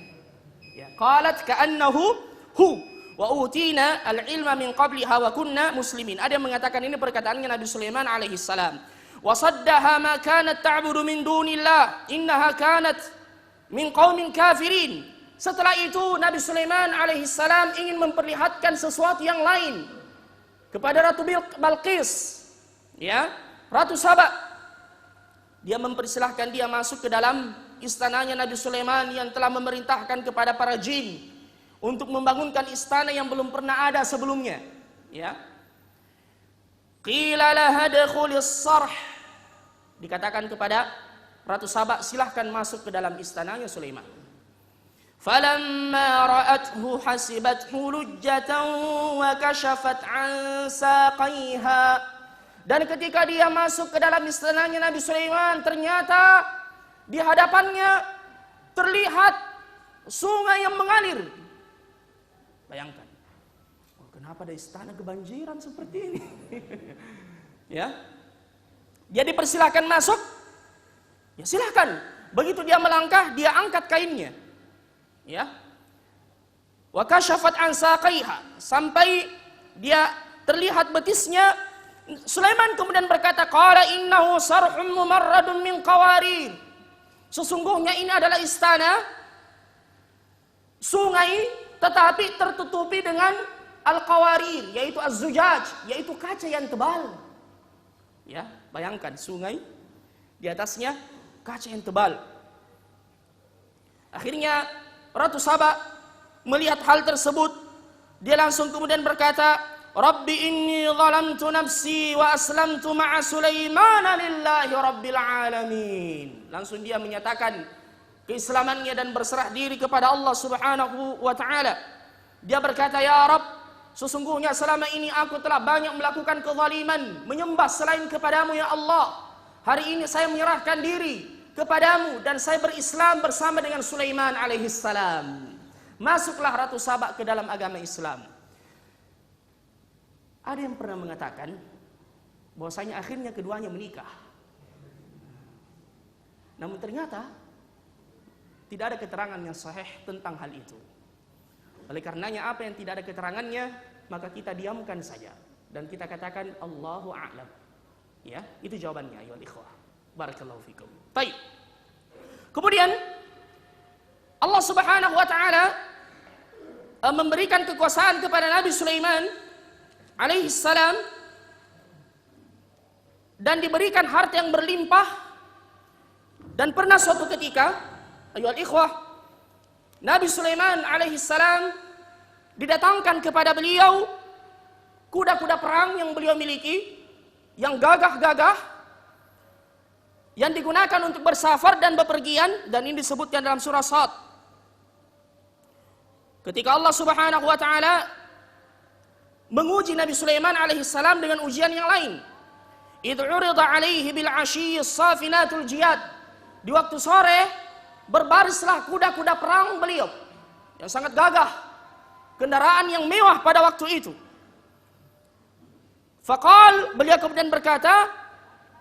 Ya, qalat ka'annahu hu wa utina al-ilma min qabliha wa kunna muslimin. Ada yang mengatakan ini perkataannya Nabi Sulaiman alaihi salam. Wa saddaha ma kanat ta'budu min dunillah innaha kanat min qaumin kafirin. Setelah itu Nabi Sulaiman alaihi salam ingin memperlihatkan sesuatu yang lain kepada Ratu Balqis, ya, Ratu Saba. Dia mempersilahkan dia masuk ke dalam istananya Nabi Sulaiman yang telah memerintahkan kepada para jin untuk membangunkan istana yang belum pernah ada sebelumnya, ya. Qila laha dukhulis sarh. Dikatakan kepada Ratu Saba, silahkan masuk ke dalam istananya Sulaiman. Falamma ra'athu hasibathu lujjatan wa kashafat an saqaiha. Dan ketika dia masuk ke dalam istananya Nabi Sulaiman, ternyata di hadapannya terlihat sungai yang mengalir. Bayangkan, kenapa ada istana kebanjiran seperti ini? Ya, dia dipersilahkan masuk, ya silahkan. Begitu dia melangkah, dia angkat kainnya, ya. Wa kashafat an saqaiha, sampai dia terlihat betisnya. Sulaiman kemudian berkata, qala innahu sarhun mumarradun min qawarir. Sesungguhnya ini adalah istana sungai tetapi tertutupi dengan al-qawarir, yaitu az-zujaj, yaitu kaca yang tebal. Ya, bayangkan sungai di atasnya kaca yang tebal. Akhirnya Ratu Saba melihat hal tersebut, dia langsung kemudian berkata, Rabbi inni zalamtu nafsi wa aslamtu ma'a Sulaiman lillahi rabbil alamin. Langsung dia menyatakan keislamannya dan berserah diri kepada Allah Subhanahu wa taala. Dia berkata, ya Rabb, sesungguhnya selama ini aku telah banyak melakukan kezaliman, menyembah selain kepadamu ya Allah. Hari ini saya menyerahkan diri kepadamu dan saya berislam bersama dengan Sulaiman alaihissalam. Masuklah Ratu Saba ke dalam agama Islam. Ada yang pernah mengatakan bahwasanya akhirnya keduanya menikah. Namun ternyata tidak ada keterangan yang sahih tentang hal itu. Oleh karenanya apa yang tidak ada keterangannya, maka kita diamkan saja dan kita katakan Allahu a'lam. Ya, itu jawabannya ya ikhwah. Barakallahu fikum. Baik. Kemudian Allah Subhanahu wa taala memberikan kekuasaan kepada Nabi Sulaiman alaihi salam dan diberikan harta yang berlimpah. Dan pernah suatu ketika, ayyuhal ikhwah, Nabi Sulaiman alaihi salam didatangkan kepada beliau kuda-kuda perang yang beliau miliki, yang gagah-gagah, yang digunakan untuk bersafar dan bepergian, dan ini disebutkan dalam surah Sad. Ketika Allah Subhanahu wa taala menguji Nabi Sulaiman alaihi salam dengan ujian yang lain. Idh 'urida 'alaihi bil 'ashiyyi as-safinatul jiyad. Di waktu sore berbarislah kuda-kuda perang beliau yang sangat gagah, kendaraan yang mewah pada waktu itu. Faqal, beliau kemudian berkata,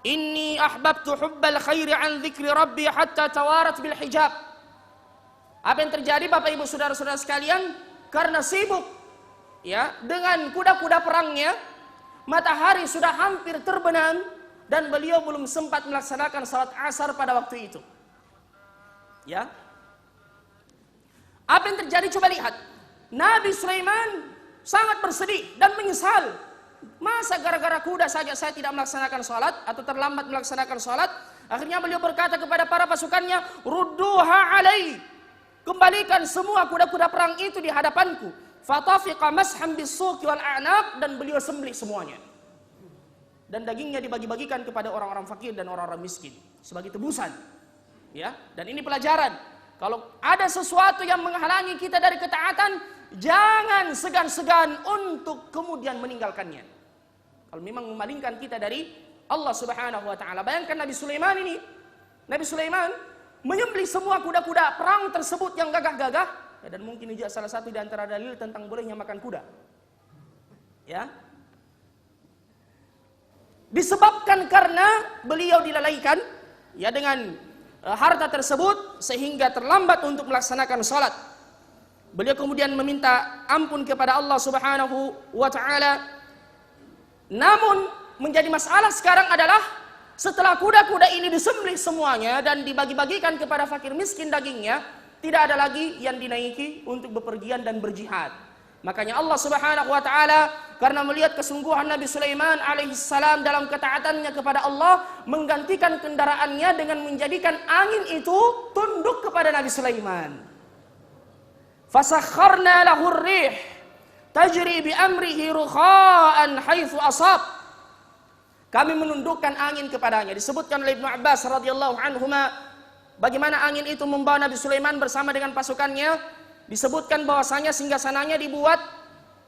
inni ahbabtu hubbal khairi an dzikri rabbi hatta tawarat bil hijab. Apa yang terjadi Bapak Ibu Saudara-saudara sekalian? Karena sibuk ya dengan kuda-kuda perangnya, matahari sudah hampir terbenam dan beliau belum sempat melaksanakan salat asar pada waktu itu. Ya. Apa yang terjadi coba lihat. Nabi Sulaiman sangat bersedih dan menyesal. Masa gara-gara kuda saja saya tidak melaksanakan salat atau terlambat melaksanakan salat? Akhirnya beliau berkata kepada para pasukannya, "Rudduha alai." Kembalikan semua kuda-kuda perang itu di hadapanku. Fatafiqa mashan bis-suqi wal a'naq, dan beliau sembelih semuanya. Dan dagingnya dibagi-bagikan kepada orang-orang fakir dan orang-orang miskin sebagai tebusan. Ya, dan ini pelajaran. Kalau ada sesuatu yang menghalangi kita dari ketaatan, jangan segan-segan untuk kemudian meninggalkannya. Kalau memang memalingkan kita dari Allah Subhanahu wa taala. Bayangkan Nabi Sulaiman ini. Nabi Sulaiman menyembelih semua kuda-kuda perang tersebut yang gagah-gagah, ya, dan mungkin juga salah satu di antara dalil tentang bolehnya makan kuda. Ya. Disebabkan karena beliau dilalaikan ya dengan harta tersebut sehingga terlambat untuk melaksanakan salat. Beliau kemudian meminta ampun kepada Allah Subhanahu wa taala. Namun menjadi masalah sekarang adalah setelah kuda-kuda ini disembelih semuanya dan dibagi-bagikan kepada fakir miskin dagingnya, tidak ada lagi yang dinaiki untuk bepergian dan berjihad. Makanya Allah Subhanahu wa taala karena melihat kesungguhan Nabi Sulaiman alaihissalam dalam ketaatannya kepada Allah, menggantikan kendaraannya dengan menjadikan angin itu tunduk kepada Nabi Sulaiman. Fasakharna lahu ar-rih tajri bi amrihi rukha'an haitsu asab. Kami menundukkan angin kepadanya. Disebutkan oleh Ibnu Abbas radhiyallahu anhuma bagaimana angin itu membawa Nabi Sulaiman bersama dengan pasukannya. Disebutkan bahwasanya singgasananya dibuat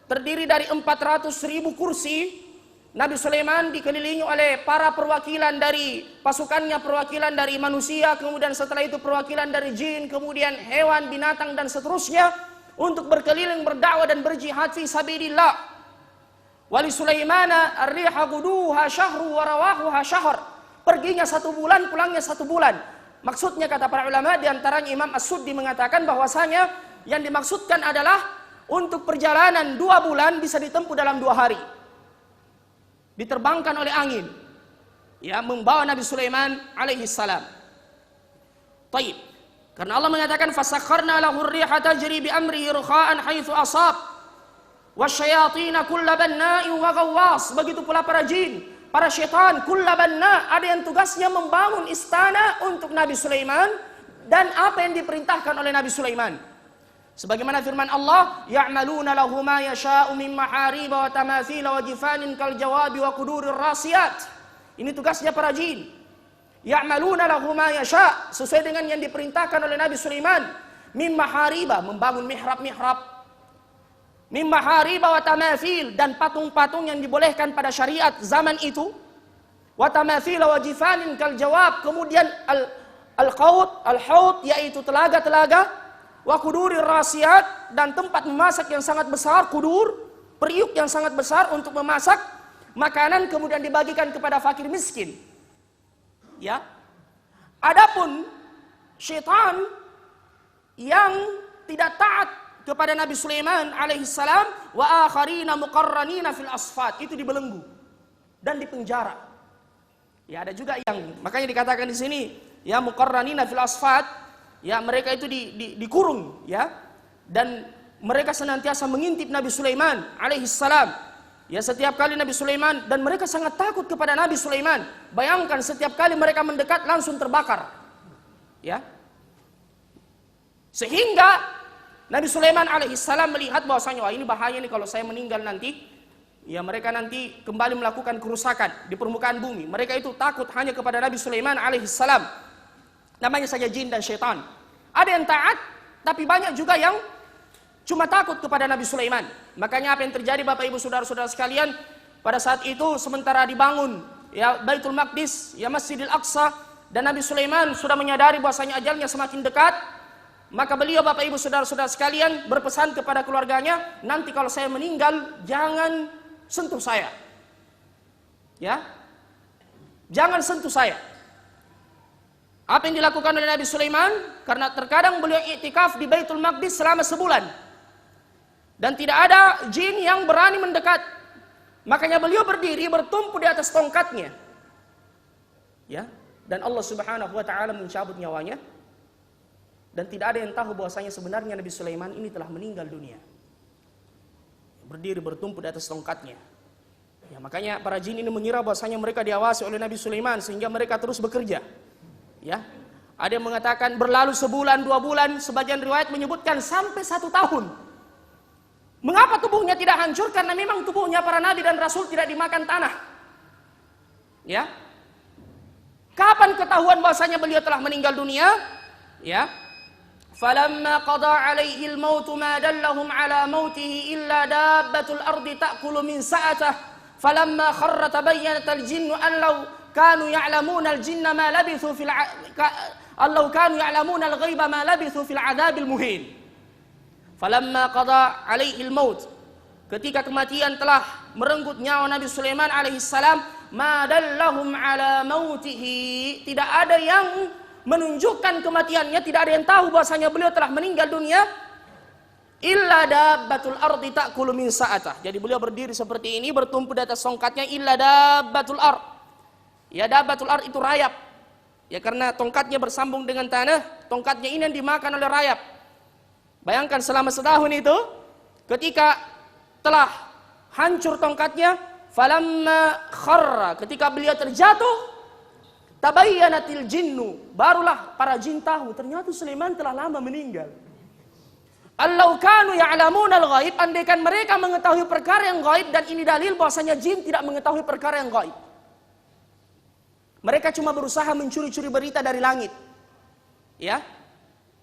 terdiri dari 400.000 kursi. Nabi Sulaiman dikelilingi oleh para perwakilan dari pasukannya, perwakilan dari manusia, kemudian setelah itu perwakilan dari jin, kemudian hewan, binatang dan seterusnya untuk berkeliling berdakwah dan berjihad fi sabilillah. Wali Sulaimana ar-riha guduha syahru wa rawahuha syahr. Perginya 1 bulan, pulangnya 1 bulan. Maksudnya kata para ulama, diantaranya Imam As-Suddi mengatakan bahwasanya yang dimaksudkan adalah untuk perjalanan 2 bulan bisa ditempuh dalam 2 hari. Diterbangkan oleh angin, ya, membawa Nabi Sulaiman alaihi salam. Taib. Karena Allah mengatakan fasakharna lahu ar-riha tajri bi amrihi rukha'an haitsu asab wasyayatin kulla banna'in wa ghawwas. Begitu pula para jin, para syaitan, kulla banna, ada yang tugasnya membangun istana untuk Nabi Sulaiman dan apa yang diperintahkan oleh Nabi Sulaiman. Sebagaimana firman Allah, ya'maluna lahu ma yasha'u min mahariba wa tamathila wa jifanin kal jawabi wa qudurir rasiyat. Ini tugasnya para jin. Ya'maluna lahu ma yasha', sesuai dengan yang diperintahkan oleh Nabi Sulaiman. Min mahariba, membangun mihrab-mihrab. Min mahariba wa tamathil, dan patung-patung yang dibolehkan pada syariat zaman itu. Wa tamathila wa jifanin kal jawab, kemudian al-haud, yaitu telaga-telaga. Wa kudurir rasiyat, dan tempat memasak yang sangat besar, kudur, periuk yang sangat besar untuk memasak makanan kemudian dibagikan kepada fakir miskin. Ya. Adapun syaitan yang tidak taat kepada Nabi Sulaiman alaihissalam, wa akharina muqarranina fil asfat, itu dibelenggu dan dipenjara. Ya, ada juga yang makanya dikatakan di sini ya muqarranina fil asfat, ya mereka itu dikurung, ya, dan mereka senantiasa mengintip Nabi Sulaiman alaihissalam. Ya, setiap kali Nabi Sulaiman, dan mereka sangat takut kepada Nabi Sulaiman. Bayangkan setiap kali mereka mendekat langsung terbakar. Ya. Sehingga Nabi Sulaiman alaihissalam melihat bahwasanya wah ini bahaya nih kalau saya meninggal nanti. Ya, mereka nanti kembali melakukan kerusakan di permukaan bumi. Mereka itu takut hanya kepada Nabi Sulaiman alaihissalam. Namanya saja jin dan syaitan. Ada yang taat, tapi banyak juga yang cuma takut kepada Nabi Sulaiman. Makanya apa yang terjadi Bapak Ibu Saudara-saudara sekalian, pada saat itu sementara dibangun ya Baitul Maqdis, ya Masjidil Aqsa, dan Nabi Sulaiman sudah menyadari bahwasanya ajalnya semakin dekat, maka beliau Bapak Ibu Saudara-saudara sekalian berpesan kepada keluarganya, nanti kalau saya meninggal jangan sentuh saya. Ya. Jangan sentuh saya. Apa yang dilakukan oleh Nabi Sulaiman? Karena terkadang beliau iktikaf di Baitul Maqdis selama sebulan. Dan tidak ada jin yang berani mendekat. Makanya beliau berdiri bertumpu di atas tongkatnya. Ya, dan Allah Subhanahu wa taala mencabut nyawanya. Dan tidak ada yang tahu bahwasanya sebenarnya Nabi Sulaiman ini telah meninggal dunia. Berdiri bertumpu di atas tongkatnya. Ya, makanya para jin ini mengira bahwasanya mereka diawasi oleh Nabi Sulaiman sehingga mereka terus bekerja. Ya, ada yang mengatakan berlalu sebulan, 2 bulan, sebagian riwayat menyebutkan sampai 1 tahun. Mengapa tubuhnya tidak hancur? Karena memang tubuhnya para nabi dan rasul tidak dimakan tanah. Ya, kapan ketahuan bahwasanya beliau telah meninggal dunia? Ya, falamma qada alaihi al-maut ma dallahum ala mautihi illa dabbatul ardi ta'kulu min sa'atah falamma kharra tabayyanat al-jinnu an law kanu ya'lamuna al-jinna ma labithu fil allau kanu ya'lamuna al-ghaiba ma labithu fil 'adzabil muhin. Falamma qada alaihi al-maut, ketika kematian telah merenggut nyawa Nabi Sulaiman alaihi salam, ma dallahum ala mautihi, tidak ada yang menunjukkan kematiannya, tidak ada yang tahu bahwasanya beliau telah meninggal dunia, illa dabbatul ardi ta'kulu min sa'atah. Jadi beliau berdiri seperti ini bertumpu di atas tongkatnya, illa dabbatul ard. Ya, dabbatul ard itu rayap. Ya, karena tongkatnya bersambung dengan tanah, tongkatnya ini yang dimakan oleh rayap. Bayangkan selama setahun itu, ketika telah hancur tongkatnya, falamma kharra, ketika beliau terjatuh, tabayyanatil jinnu, barulah para jin tahu ternyata Sulaiman telah lama meninggal. Allau kanu ya'lamuna al-ghaib, andaikan mereka mengetahui perkara yang gaib, dan ini dalil bahwasanya jin tidak mengetahui perkara yang gaib. Mereka cuma berusaha mencuri-curi berita dari langit. Ya.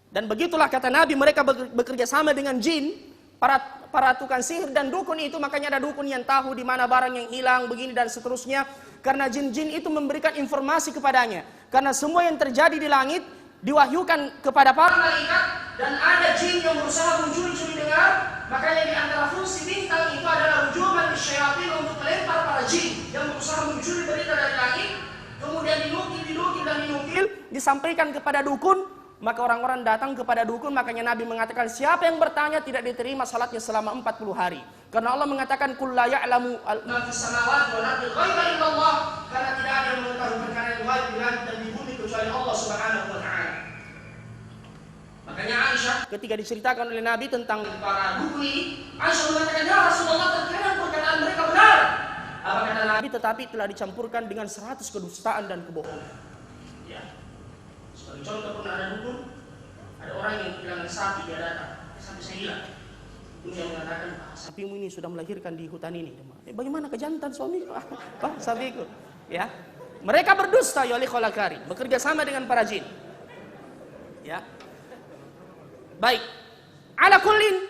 Dan begitulah kata Nabi, mereka bekerja sama dengan jin, para tukang sihir dan dukun itu. Makanya ada dukun yang tahu di mana barang yang hilang, begini dan seterusnya. Karena jin-jin itu memberikan informasi kepadanya. Karena semua yang terjadi di langit diwahyukan kepada para malaikat dan ada jin yang berusaha mencuri-curi dengar. Makanya di antara fungsi bintang itu adalah rujuman syayatin untuk melempar para jin yang berusaha mencuri berita dari langit, kemudian dinukil, disampaikan kepada dukun. Maka orang-orang datang kepada dukun, makanya Nabi mengatakan siapa yang bertanya tidak diterima salatnya selama 40 hari. Karena Allah mengatakan kul la ya'lamu ma fis samawati wal ardi ghaiba illallah, karena tidak ada yang mengetahui perkara yang gaib di langit dan di bumi kecuali Allah Subhanahu wa taala. Makanya Aisyah ketika diceritakan oleh Nabi tentang para dukun ini, Aisyah mengatakan ya Rasulullah, terkadang perkataan mereka benar. Apa kata Nabi? Tetapi telah dicampurkan dengan 100 kedustaan dan kebohongan. Sebagai contoh, pernah ada dukun, ada orang yang kehilangan sapi, dia datang, sapi saya hilang. Dukun yang mengatakan, sapimu ini sudah melahirkan di hutan ini. Bagaimana kejantan suami? Sapiku. Ya, mereka berdusta ya oleh kholakari, bekerja sama dengan para jin. Ya, baik. Ala kullin,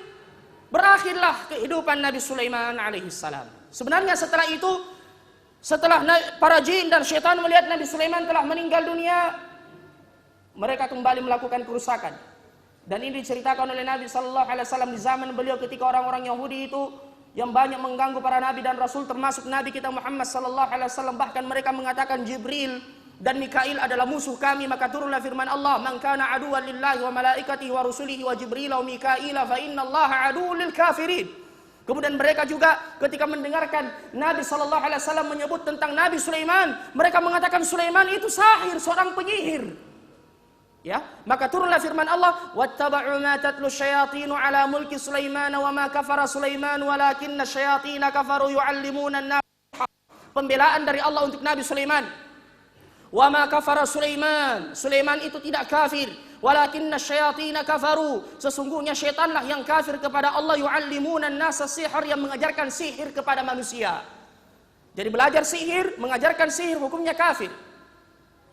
berakhirlah kehidupan Nabi Sulaiman alaihissalam. Sebenarnya setelah itu, setelah para jin dan syaitan melihat Nabi Sulaiman telah meninggal dunia, mereka kembali melakukan kerusakan. Dan ini diceritakan oleh Nabi sallallahu alaihi wasallam di zaman beliau ketika orang-orang Yahudi itu yang banyak mengganggu para nabi dan rasul, termasuk Nabi kita Muhammad sallallahu alaihi wasallam. Bahkan mereka mengatakan Jibril dan Mikail adalah musuh kami. Maka turunlah firman Allah, "Man kana aduwwan lillahi wa malaikatihi wa rusulihi wa Jibril wa Mikail fa innallaha aduwwul lil kafirin." Kemudian mereka juga ketika mendengarkan Nabi sallallahu alaihi wasallam menyebut tentang Nabi Sulaiman, mereka mengatakan Sulaiman itu sahir, seorang penyihir. Ya, maka turunlah firman Allah, "Wattaba'u ma tatlu syayatinu 'ala mulki Sulaiman wa ma kafara Sulaiman walakinna syayatina kafaru yu'allimuna an-nas." Pembelaan dari Allah untuk Nabi Sulaiman. Wa ma kafara Sulaiman, Sulaiman itu tidak kafir, walakinna syayatina kafaru, sesungguhnya syaitanlah yang kafir kepada Allah, yu'allimuna an-nas sihir, yang mengajarkan sihir kepada manusia. Jadi belajar sihir, mengajarkan sihir hukumnya kafir.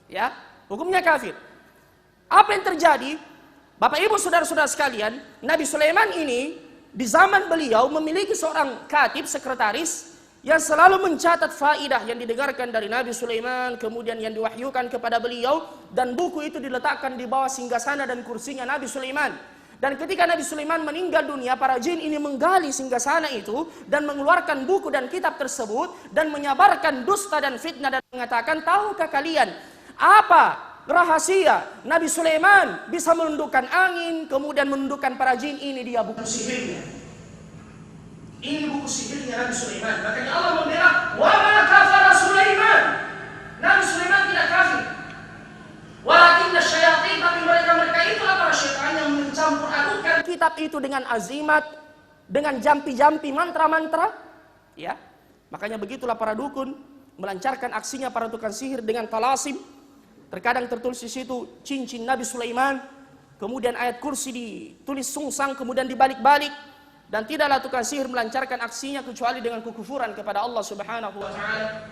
Ya, hukumnya kafir. Apa yang terjadi? Bapak Ibu saudara-saudara sekalian, Nabi Sulaiman ini di zaman beliau memiliki seorang katib, sekretaris yang selalu mencatat faidah yang didengarkan dari Nabi Sulaiman, kemudian yang diwahyukan kepada beliau, dan buku itu diletakkan di bawah singgasana dan kursinya Nabi Sulaiman. Dan ketika Nabi Sulaiman meninggal dunia, para jin ini menggali singgasana itu dan mengeluarkan buku dan kitab tersebut dan menyabarkan dusta dan fitnah dan mengatakan, tahukah kalian apa rahasia Nabi Sulaiman bisa menundukkan angin, kemudian menundukkan para jin? Ini dia buku sihirnya. Ini buku sihirnya Nabi Sulaiman. Makanya Allah membela, wa ma kafara Sulaiman. Nabi Sulaiman tidak kafir. Walakinna syayatin, tapi mereka itulah para syaitan yang mencampur adukan kitab itu dengan azimat, dengan jampi-jampi mantra-mantra. Ya, makanya begitulah para dukun melancarkan aksinya para tukang sihir dengan talasim. Terkadang tertulis di situ cincin Nabi Sulaiman, kemudian ayat kursi ditulis sungsang, kemudian dibalik-balik. Dan tidaklah tukang sihir melancarkan aksinya kecuali dengan kekufuran kepada Allah Subhanahu wa taala,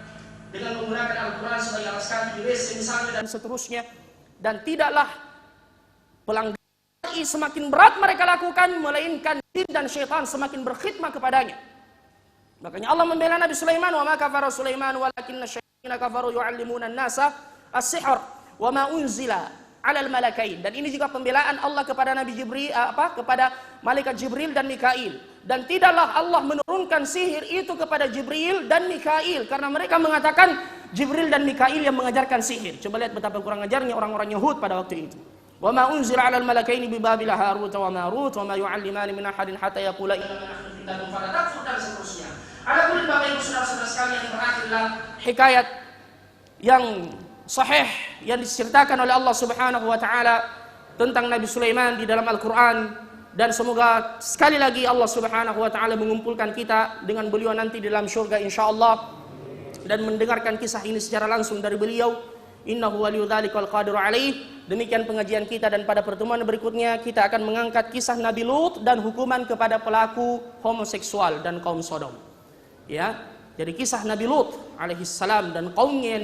dengan menggunakan Al-Qur'an sebagai alas kaki di WC misalnya, dan seterusnya. Dan tidaklah pelanggaran semakin berat mereka lakukan, melainkan jin dan syaitan semakin berkhidmat kepadanya. Makanya Allah membela Nabi Sulaiman, wa ma kafara Sulaiman walakinna syayatina kafaru yu'allimuna an-nasa as-sihr wa ma unzila 'alal malakain. Dan ini juga pembelaan Allah kepada Nabi Jibril, kepada malaikat Jibril dan Mikail. Dan tidaklah Allah menurunkan sihir itu kepada Jibril dan Mikail, karena mereka mengatakan Jibril dan Mikail yang mengajarkan sihir. Coba lihat betapa kurang ajarnya orang-orang Yahud pada waktu itu. Wa ma unzila 'alal malakaini bi Babil Harut wa Marut wa ma yu'allimani min ahadin hatta yaqula inna nahnu fitnatun fala takfur, dan seterusnya. Adapun Bapak Ibu saudara-saudara sekalian, berakhirlah hikayat yang sahih yang diceritakan oleh Allah Subhanahu wa taala tentang Nabi Sulaiman di dalam Al-Qur'an, dan semoga sekali lagi Allah Subhanahu wa taala mengumpulkan kita dengan beliau nanti di dalam surga insyaallah dan mendengarkan kisah ini secara langsung dari beliau. Innahu waliyyu dzalika wal qadiru alaih. Demikian pengajian kita, dan pada pertemuan berikutnya kita akan mengangkat kisah Nabi Lut dan hukuman kepada pelaku homoseksual dan kaum Sodom. Ya, jadi kisah Nabi Lut alaihissalam dan kaumnya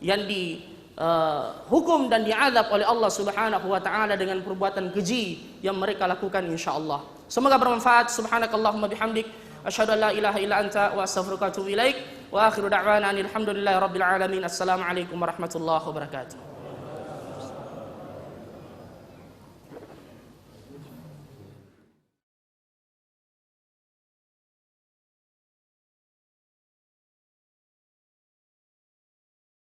yang dihukum dan diazab oleh Allah Subhanahu wa taala dengan perbuatan keji yang mereka lakukan insyaallah. Semoga bermanfaat. Subhanakallahumma bihamdik, asyhadu an la ilaha illa anta wa astaghfiruka wa atubu ilaik. Wa akhiru da'wana alhamdulillahi rabbil alamin. Assalamualaikum warahmatullahi wabarakatuh.